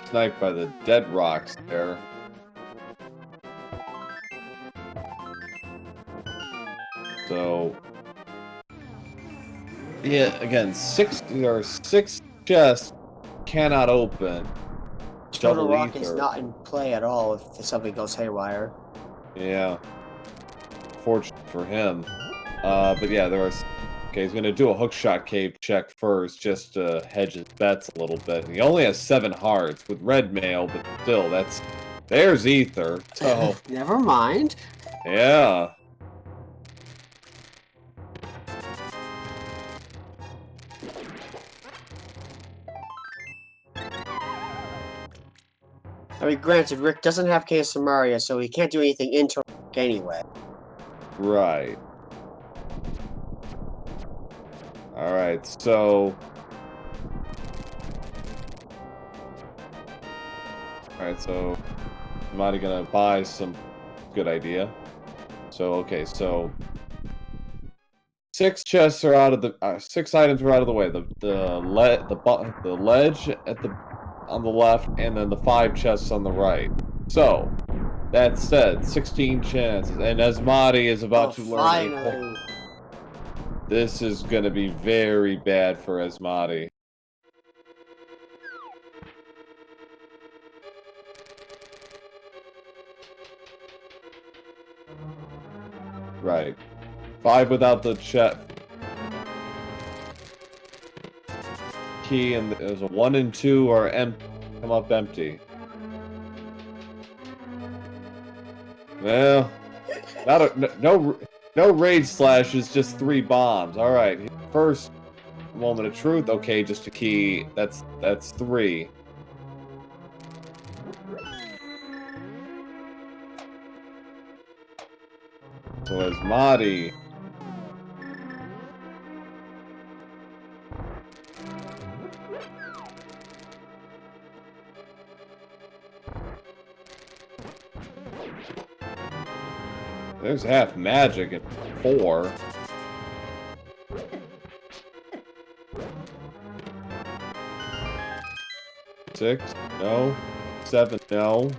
Speaker 1: Sniped by the dead rocks there. So, yeah, again, six chests cannot open.
Speaker 2: Total
Speaker 1: Double
Speaker 2: Rock is
Speaker 1: ether.
Speaker 2: not in play at all if something goes haywire.
Speaker 1: Yeah, fortunate for him. But yeah, there was. Okay, he's gonna do a hookshot cave check first, just to hedge his bets a little bit. He only has 7 hearts with red mail, but still, there's ether. So
Speaker 2: Never mind.
Speaker 1: yeah.
Speaker 2: I mean, granted, Rick doesn't have Case Samaria, so he can't do anything into Rick anyway.
Speaker 1: Right. Alright, so... Alright, so... I'm not gonna buy some... Good idea. So, okay, so... 6 chests are out of the... 6 items are out of the way. The ledge on the left, and then the 5 chests on the right. So... That said, 16 chances, and Asmadi is about to learn
Speaker 2: finally.
Speaker 1: This is going to be very bad for Asmadi. Right. 5 without the key, and there's a 1 and 2 are come up empty. Well, no raid slashes, just 3 bombs. All right, first moment of truth. Okay, just a key. That's 3. So Asmadi. There's half magic at 4. Six, no. 7, no.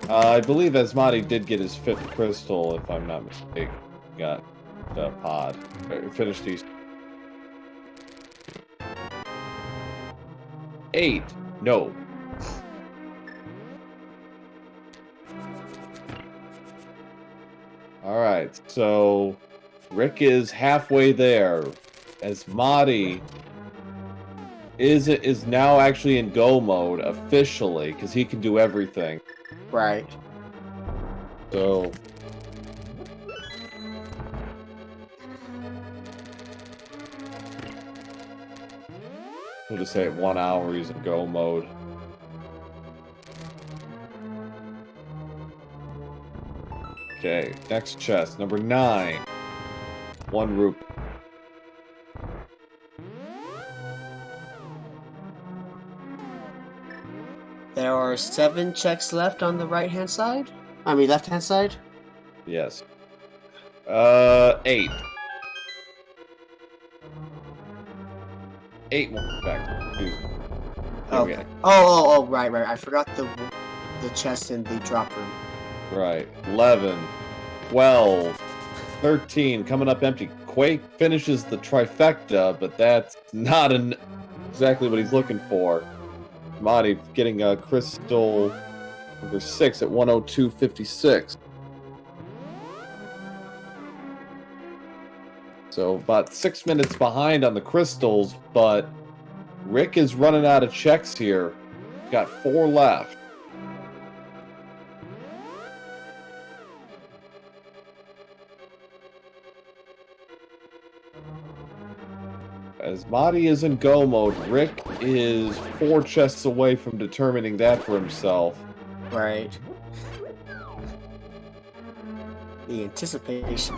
Speaker 1: I believe Asmadi did get his 5th crystal, if I'm not mistaken. Got the pod. Finished these. 8. No. Alright, so Rick is halfway there. Asmadi is now actually in go mode officially, because he can do everything.
Speaker 2: Right.
Speaker 1: So we'll just say at 1 hour he's in go mode. Okay, next chest, number 9. 1 rupee.
Speaker 2: There are 7 checks left on the right-hand side? I mean, left-hand side?
Speaker 1: Yes. 8. 8 more back. Excuse me.
Speaker 2: Okay. Oh, right. I forgot the chest in the drop room.
Speaker 1: Right. 11. 12. 13. Coming up empty. Quake finishes the trifecta, but that's not exactly what he's looking for. Asmadi getting a crystal number 6 at 102.56. So about 6 minutes behind on the crystals, but Rick is running out of checks here. Got 4 left. Asmadi is in go mode. Rick is 4 chests away from determining that for himself.
Speaker 2: Right. The anticipation.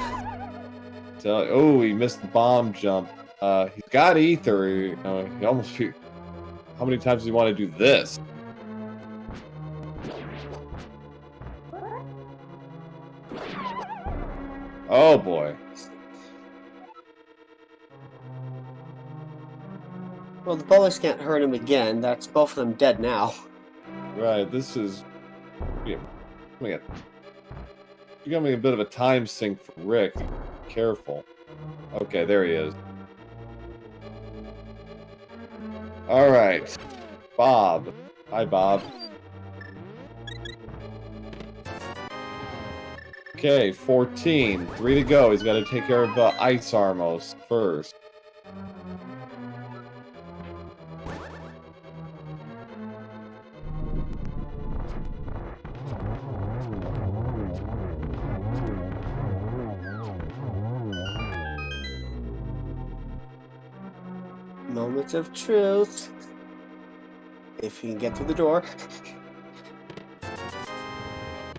Speaker 1: So, oh, he missed the bomb jump. He's got ether. He almost. How many times do you want to do this? Oh boy.
Speaker 2: Well, the bullets can't hurt him again. That's both of them dead now.
Speaker 1: Right, this is becoming a bit of a time sink for Rick. Be careful. Okay, there he is. Alright. Bob. Hi, Bob. Okay, 14. 3 to go. He's got to take care of Ice Armos first.
Speaker 2: Moments of truth. If you can get through the door.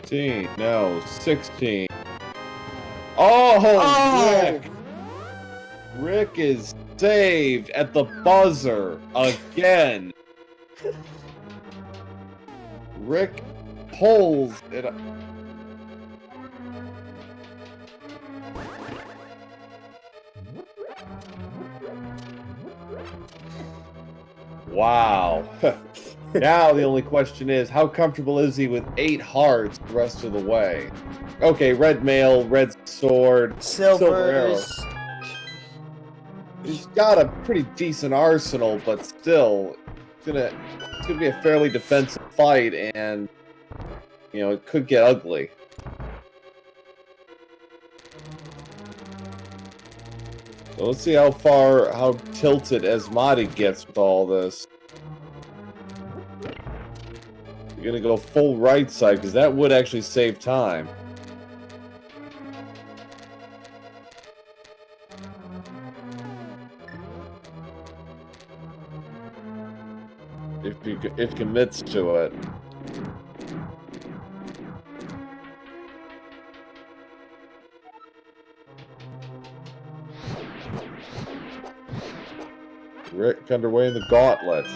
Speaker 1: 15. No, 16. Oh, Rick! Rick is saved at the buzzer again. Rick pulls it. Wow. Now the only question is, how comfortable is he with 8 hearts the rest of the way? Okay, red mail, red sword, silver arrow. He's got a pretty decent arsenal, but still, it's gonna be a fairly defensive fight, and it could get ugly. So let's see how tilted Asmadi gets with all this. You're gonna go full right side, because that would actually save time. If commits to it. Rick underway in the gauntlet.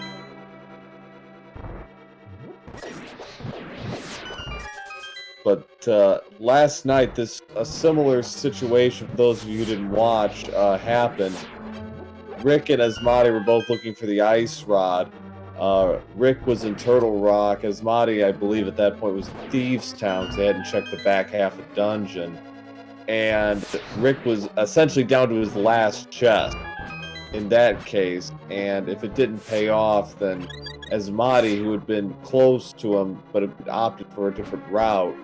Speaker 1: But last night, a similar situation, for those of you who didn't watch, happened. Rick and Asmadi were both looking for the ice rod. Rick was in Turtle Rock. Asmadi, I believe, at that point was in Thieves Town, because they hadn't checked the back half of dungeon. And Rick was essentially down to his last chest in that case. And if it didn't pay off, then Asmadi, who had been close to him but had opted for a different route,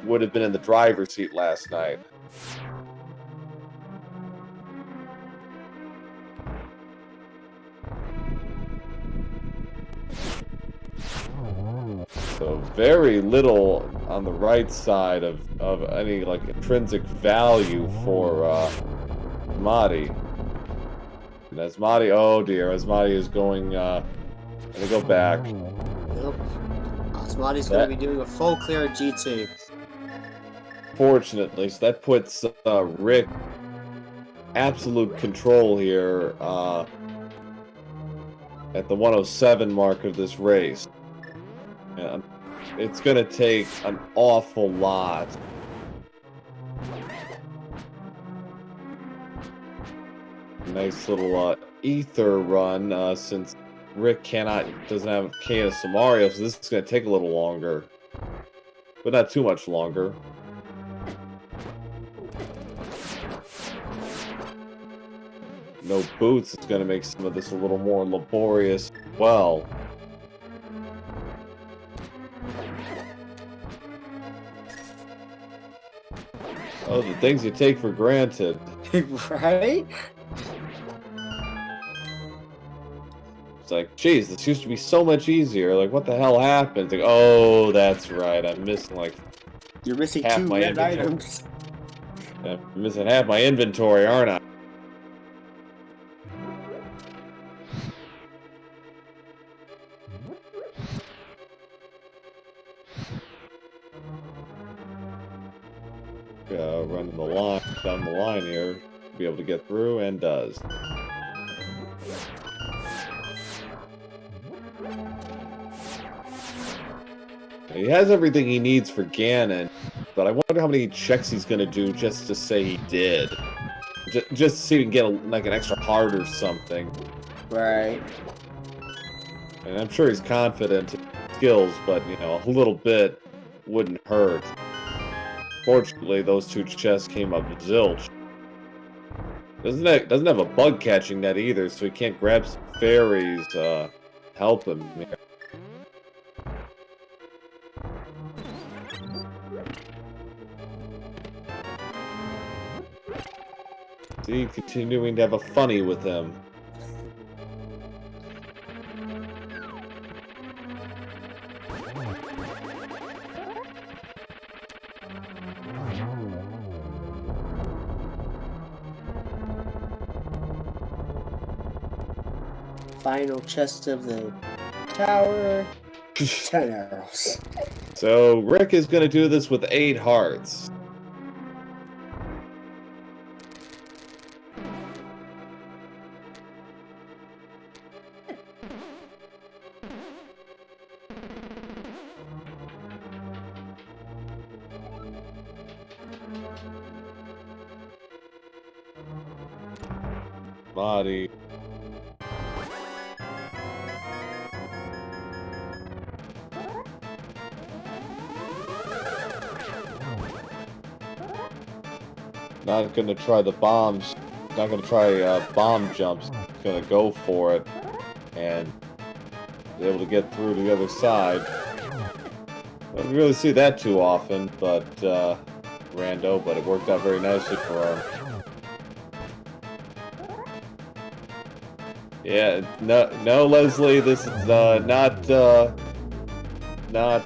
Speaker 1: would have been in the driver's seat last night. So very little on the right side of any intrinsic value for Asmadi. And Asmadi, oh dear, Asmadi is going to go back.
Speaker 2: Yep. Asmadi's going to be doing a full clear G2.
Speaker 1: Fortunately, so that puts Rick absolute control here at the 107 mark of this race. And it's going to take an awful lot. Nice little ether run since Rick doesn't have Cane of Samaria, so this is going to take a little longer. But not too much longer. No boots is going to make some of this a little more laborious as well. Oh, the things you take for granted.
Speaker 2: Right?
Speaker 1: It's like, geez, this used to be so much easier. Like, what the hell happened? It's like, oh, that's right. I'm missing like
Speaker 2: You're missing
Speaker 1: half
Speaker 2: 2
Speaker 1: my
Speaker 2: red
Speaker 1: inventory.
Speaker 2: items.
Speaker 1: I'm missing half my inventory, aren't I? Running the line down the line here, be able to get through, and does. He has everything he needs for Ganon, but I wonder how many checks he's gonna do just to say he did. Just to see if he can get like an extra heart or something.
Speaker 2: Right.
Speaker 1: And I'm sure he's confident in his skills, but you know, a little bit wouldn't hurt. Fortunately, those 2 chests came up zilch. Doesn't have a bug catching net either, so he can't grab some fairies help him here. See, continuing to have a funny with him.
Speaker 2: Final chest of the tower. 10 arrows.
Speaker 1: So Rick is going to do this with 8 hearts. Body. Not gonna try the bombs. Not gonna try bomb jumps. Gonna go for it and be able to get through to the other side. Don't really see that too often, but rando. But it worked out very nicely for him. Yeah, no, Leslie. This is not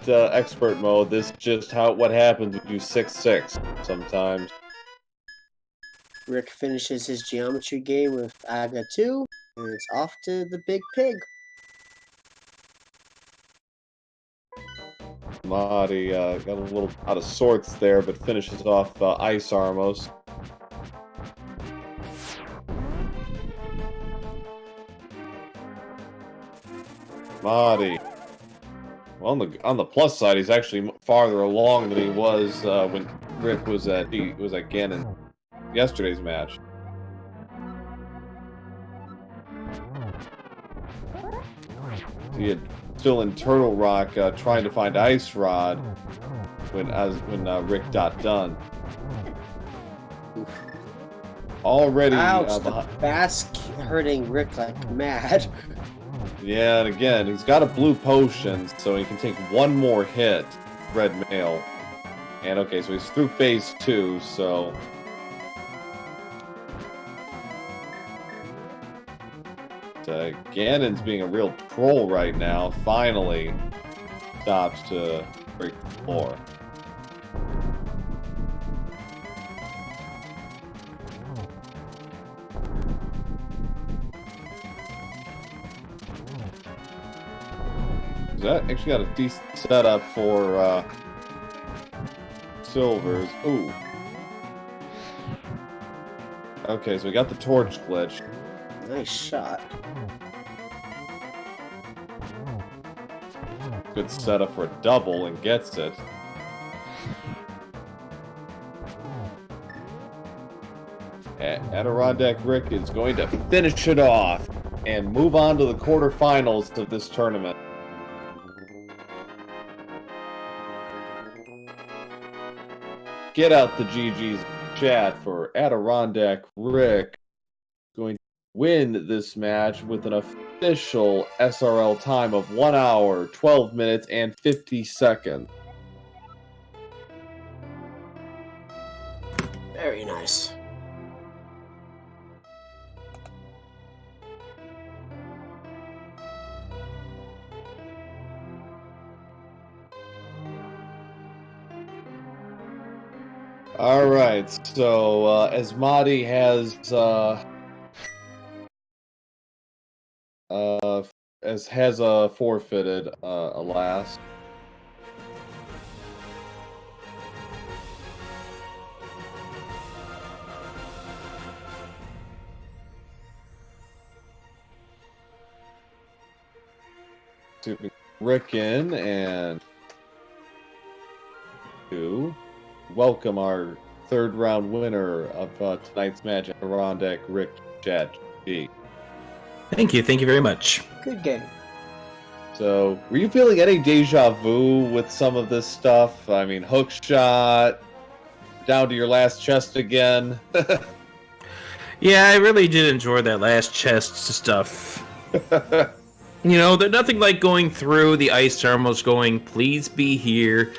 Speaker 1: expert mode. This is just what happens when you 6-6 sometimes.
Speaker 2: Rick finishes his geometry game with Aga 2, and it's off to the big pig.
Speaker 1: Marty got a little out of sorts there, but finishes off Ice Armos. Marty. Well, on the plus side, he's actually farther along than he was when Rick was at Ganon yesterday's match. He had still in Turtle Rock trying to find Ice Rod when Rick got done. Already
Speaker 2: Ouch, the bask hurting Rick like mad.
Speaker 1: Yeah, and again, he's got a blue potion, so he can take 1 more hit, red mail. And okay, so he's through phase 2, so Ganon's being a real troll right now. Finally stops to break the floor. That actually got a decent setup for Silvers. Ooh. Okay, so we got the torch glitch.
Speaker 2: Nice shot.
Speaker 1: Good setup for a double and gets it. AdirondackRick is going to finish it off and move on to the quarterfinals of this tournament. Get out the GG's chat for AdirondackRick. Going to win this match with an official SRL time of 1 hour, 12 minutes, and 50 seconds.
Speaker 2: Very nice.
Speaker 1: All right, so Asmadi has forfeited, alas. To Rick in and to welcome our third round winner of tonight's match, AdirondackRick Chat G.
Speaker 3: Thank you very much.
Speaker 2: Good game.
Speaker 1: So, were you feeling any deja vu with some of this stuff? I mean, hook shot, down to your last chest again.
Speaker 3: Yeah, I really did enjoy that last chest stuff. You know, there's nothing like going through the ice terminals going, please be here,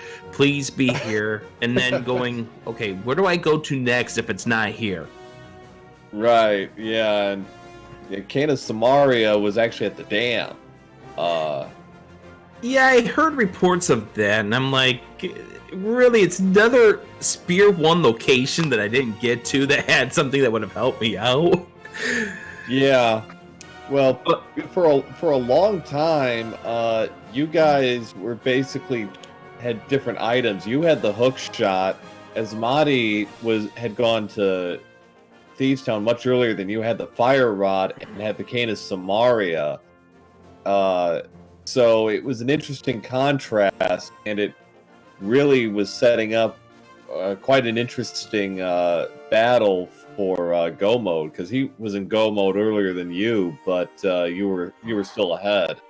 Speaker 3: and then going, okay, where do I go to next if it's not here?
Speaker 1: Right, yeah, and Kana Samaria was actually at the dam.
Speaker 3: Yeah, I heard reports of that, and I'm like, really, it's another Spear 1 location that I didn't get to that had something that would have helped me out.
Speaker 1: Yeah. Well, for a long time, you guys were basically had different items. You had the hook shot. Asmadi had gone to Thieves Town much earlier than you had the fire rod and had the Canis Samaria. So it was an interesting contrast, and it really was setting up quite an interesting battle for Go mode, because he was in Go mode earlier than you, but you were still ahead.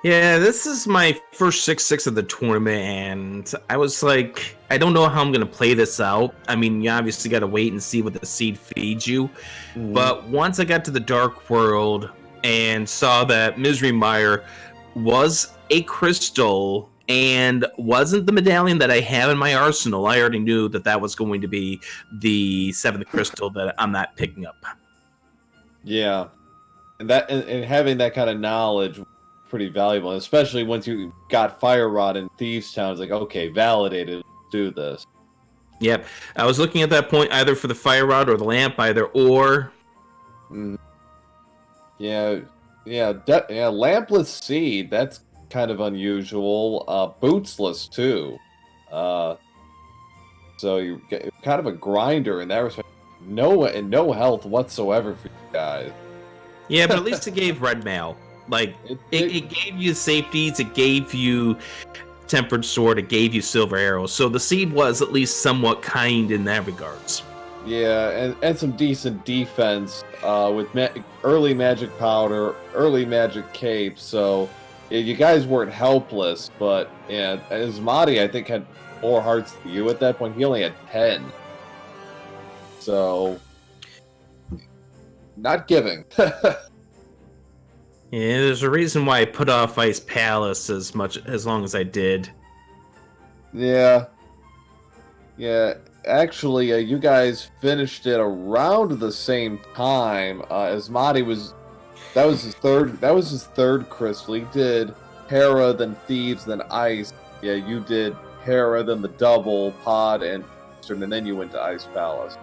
Speaker 3: Yeah, this is my first 6-6 of the tournament, and I was like, I don't know how I'm going to play this out. I mean, you obviously got to wait and see what the seed feeds you. Mm-hmm. But once I got to the Dark World and saw that Misery Mire was a crystal and wasn't the medallion that I have in my arsenal, I already knew that that was going to be the 7th crystal that I'm not picking up.
Speaker 1: Yeah, and having that kind of knowledge was pretty valuable, especially once you got Fire Rod in Thieves Town. It's like, okay, validated, let's do this.
Speaker 3: Yep, I was looking at that point either for the Fire Rod or the lamp, either or.
Speaker 1: Yeah, lampless seed, that's kind of unusual. Bootsless too. So you get kind of a grinder in that respect. No health whatsoever for you guys.
Speaker 3: Yeah, but at least it gave red mail. Like it gave you safeties, it gave you tempered sword, it gave you silver arrows. So the seed was at least somewhat kind in that regards.
Speaker 1: Yeah, and some decent defense with early magic powder, early magic cape. So yeah, you guys weren't helpless, but yeah, Asmadi I think had more hearts than you at that point. He only had 10. So not giving.
Speaker 3: Yeah, there's a reason why I put off Ice Palace as long as I did.
Speaker 1: Yeah. Actually, you guys finished it around the same time. Asmadi that was his third crystal. He did Hera, then Thieves, then Ice. Yeah, you did Hera, then the double pod, and then you went to Ice Palace.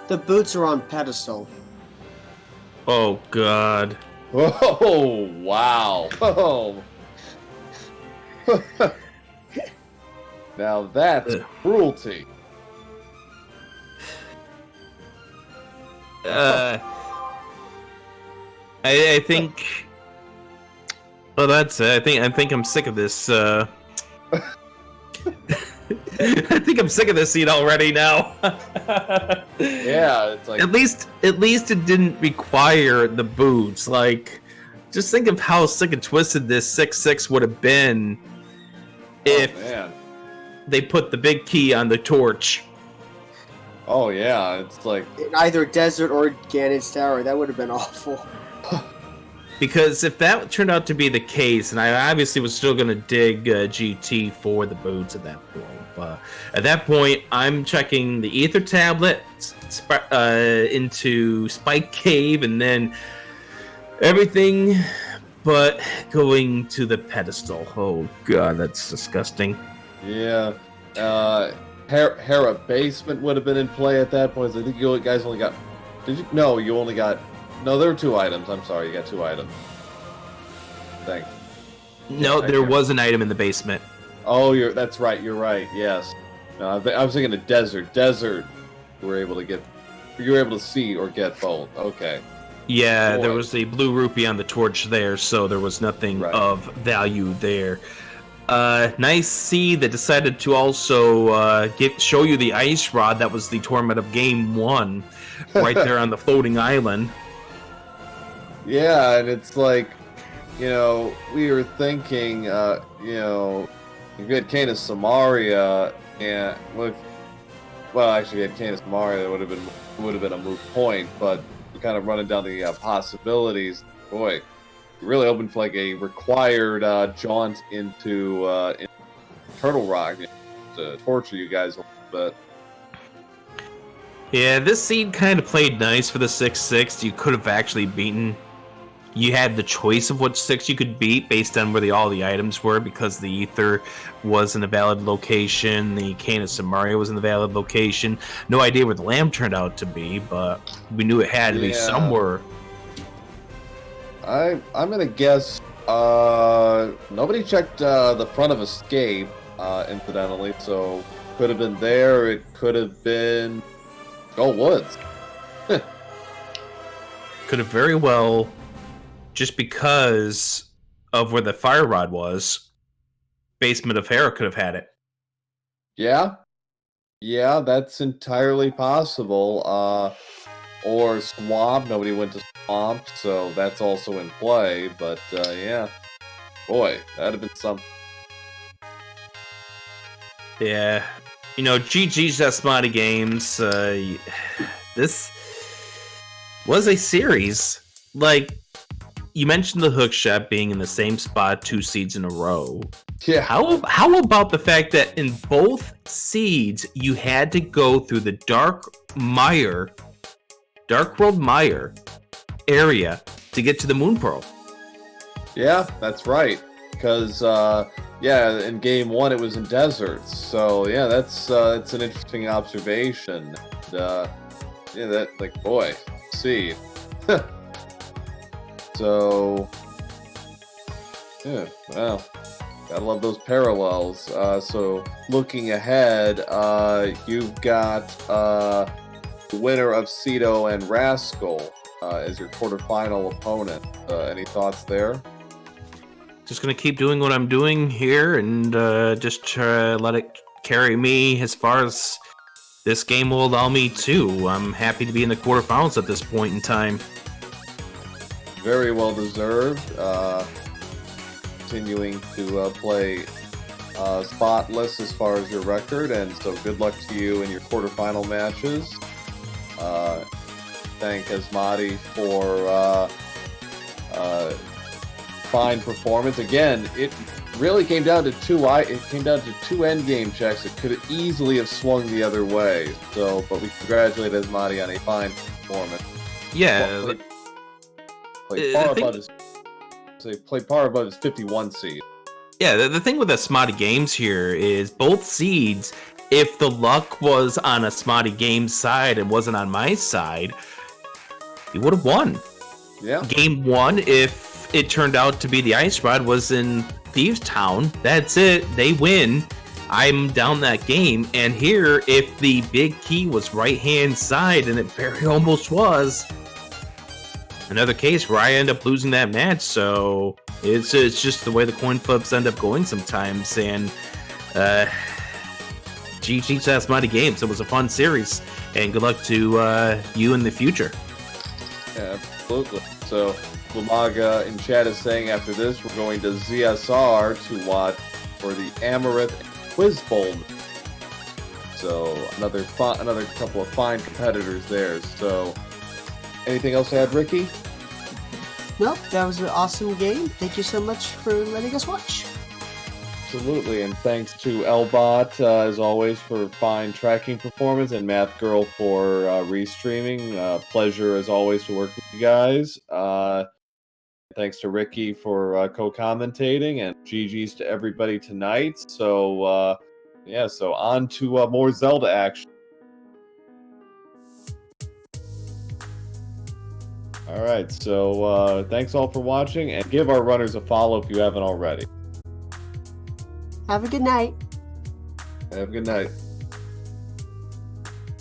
Speaker 2: The boots are on pedestal.
Speaker 3: Oh God.
Speaker 1: Oh wow. Oh. Now that's cruelty.
Speaker 3: I think. Well, that's it. I think I'm sick of this. I think I'm sick of this scene already now.
Speaker 1: Yeah, it's like
Speaker 3: at least it didn't require the boots. Like, just think of how sick and twisted this 6-6 would have been if they put the big key on the torch.
Speaker 1: Oh yeah, it's like
Speaker 2: in either Desert or Ganon's Tower. That would have been awful.
Speaker 3: Because if that turned out to be the case, and I obviously was still going to dig GT for the boots at that point, but at that point, I'm checking the Ether Tablet into Spike Cave, and then everything but going to the pedestal. Oh, God, that's disgusting.
Speaker 1: Yeah. Hera Basement would have been in play at that point. I think you guys only got... Did you? No, you only got... No, there were 2 items. I'm sorry, you got 2 items. Thanks.
Speaker 3: No, there was an item in the basement.
Speaker 1: Oh, that's right. You're right. Yes. No, I was thinking of desert. Desert. You were able to see or get both. Okay.
Speaker 3: Yeah, there was a blue rupee on the torch there, so there was nothing of value there. Nice seed that decided to also show you the ice rod. That was the torment of game 1, right there on the floating island.
Speaker 1: Yeah, and it's like, we were thinking, if you had Canis Samaria, and actually, if you had Canis Samaria, that would have been a moot point. But kind of running down the possibilities, boy, really open for like a required jaunt into Turtle Rock to torture you guys a little bit.
Speaker 3: Yeah, this seed kind of played nice for the 6-6. You could have actually beaten. You had the choice of what 6 you could beat based on where all the items were, because the Ether was in a valid location, the Canis Samaria was in the valid location. No idea where the Lamb turned out to be, but we knew it had to be somewhere.
Speaker 1: I'm gonna guess nobody checked the front of Escape, incidentally, so could have been there. It could have been Woods.
Speaker 3: Could have very well. Just because of where the fire rod was, Basement of Hera could have had it.
Speaker 1: Yeah, that's entirely possible. Or Swamp. Nobody went to Swamp, so that's also in play. But yeah, boy, that'd have been something.
Speaker 3: Yeah, GG's AsmadiGames. This was a series. Like, you mentioned the hook shot being in the same spot 2 seeds in a row.
Speaker 1: Yeah.
Speaker 3: How about the fact that in both seeds you had to go through the Dark World Mire area to get to the Moon Pearl?
Speaker 1: Yeah, that's right. Because in game 1 it was in deserts. So yeah, that's an interesting observation. Boy, seed. So, yeah, well, gotta love those parallels. So, looking ahead, you've got the winner of Cito and Rascal as your quarterfinal opponent. Any thoughts there?
Speaker 3: Just gonna keep doing what I'm doing here and just try to let it carry me as far as this game will allow me to. I'm happy to be in the quarterfinals at this point in time.
Speaker 1: Very well deserved. Continuing to play spotless as far as your record, and so good luck to you in your quarterfinal matches. Thank Asmadi for fine performance. Again, it really came down to two end game checks. It could have easily have swung the other way. So, but we congratulate Asmadi on a fine performance.
Speaker 3: Yeah.
Speaker 1: Played far above his 51 seed.
Speaker 3: Yeah, the thing with AsmadiGames here is both seeds, if the luck was on AsmadiGames' side and wasn't on my side, he would have won.
Speaker 1: Yeah.
Speaker 3: Game 1, if it turned out to be the Ice Rod was in Thieves Town, that's it. They win. I'm down that game. And here, if the big key was right-hand side, and it very almost was, another case where I end up losing that match. So it's just the way the coin flips end up going sometimes. And GG's AsmadiGames. It was a fun series, and good luck to you in the future.
Speaker 1: Yeah, absolutely. So Lumaga in chat is saying after this we're going to ZSR to watch for the Amaranth Quiz Bowl. So another couple of fine competitors there. So anything else to add, Ricky?
Speaker 2: Nope, that was an awesome game. Thank you so much for letting us watch.
Speaker 1: Absolutely, and thanks to Lbot, as always, for fine tracking performance, and Math Girl for restreaming. Pleasure, as always, to work with you guys. Thanks to Ricky for co-commentating, and GG's to everybody tonight. So, so on to more Zelda action. Alright, so thanks all for watching, and give our runners a follow if you haven't already.
Speaker 2: Have a good night.
Speaker 1: Have a good night.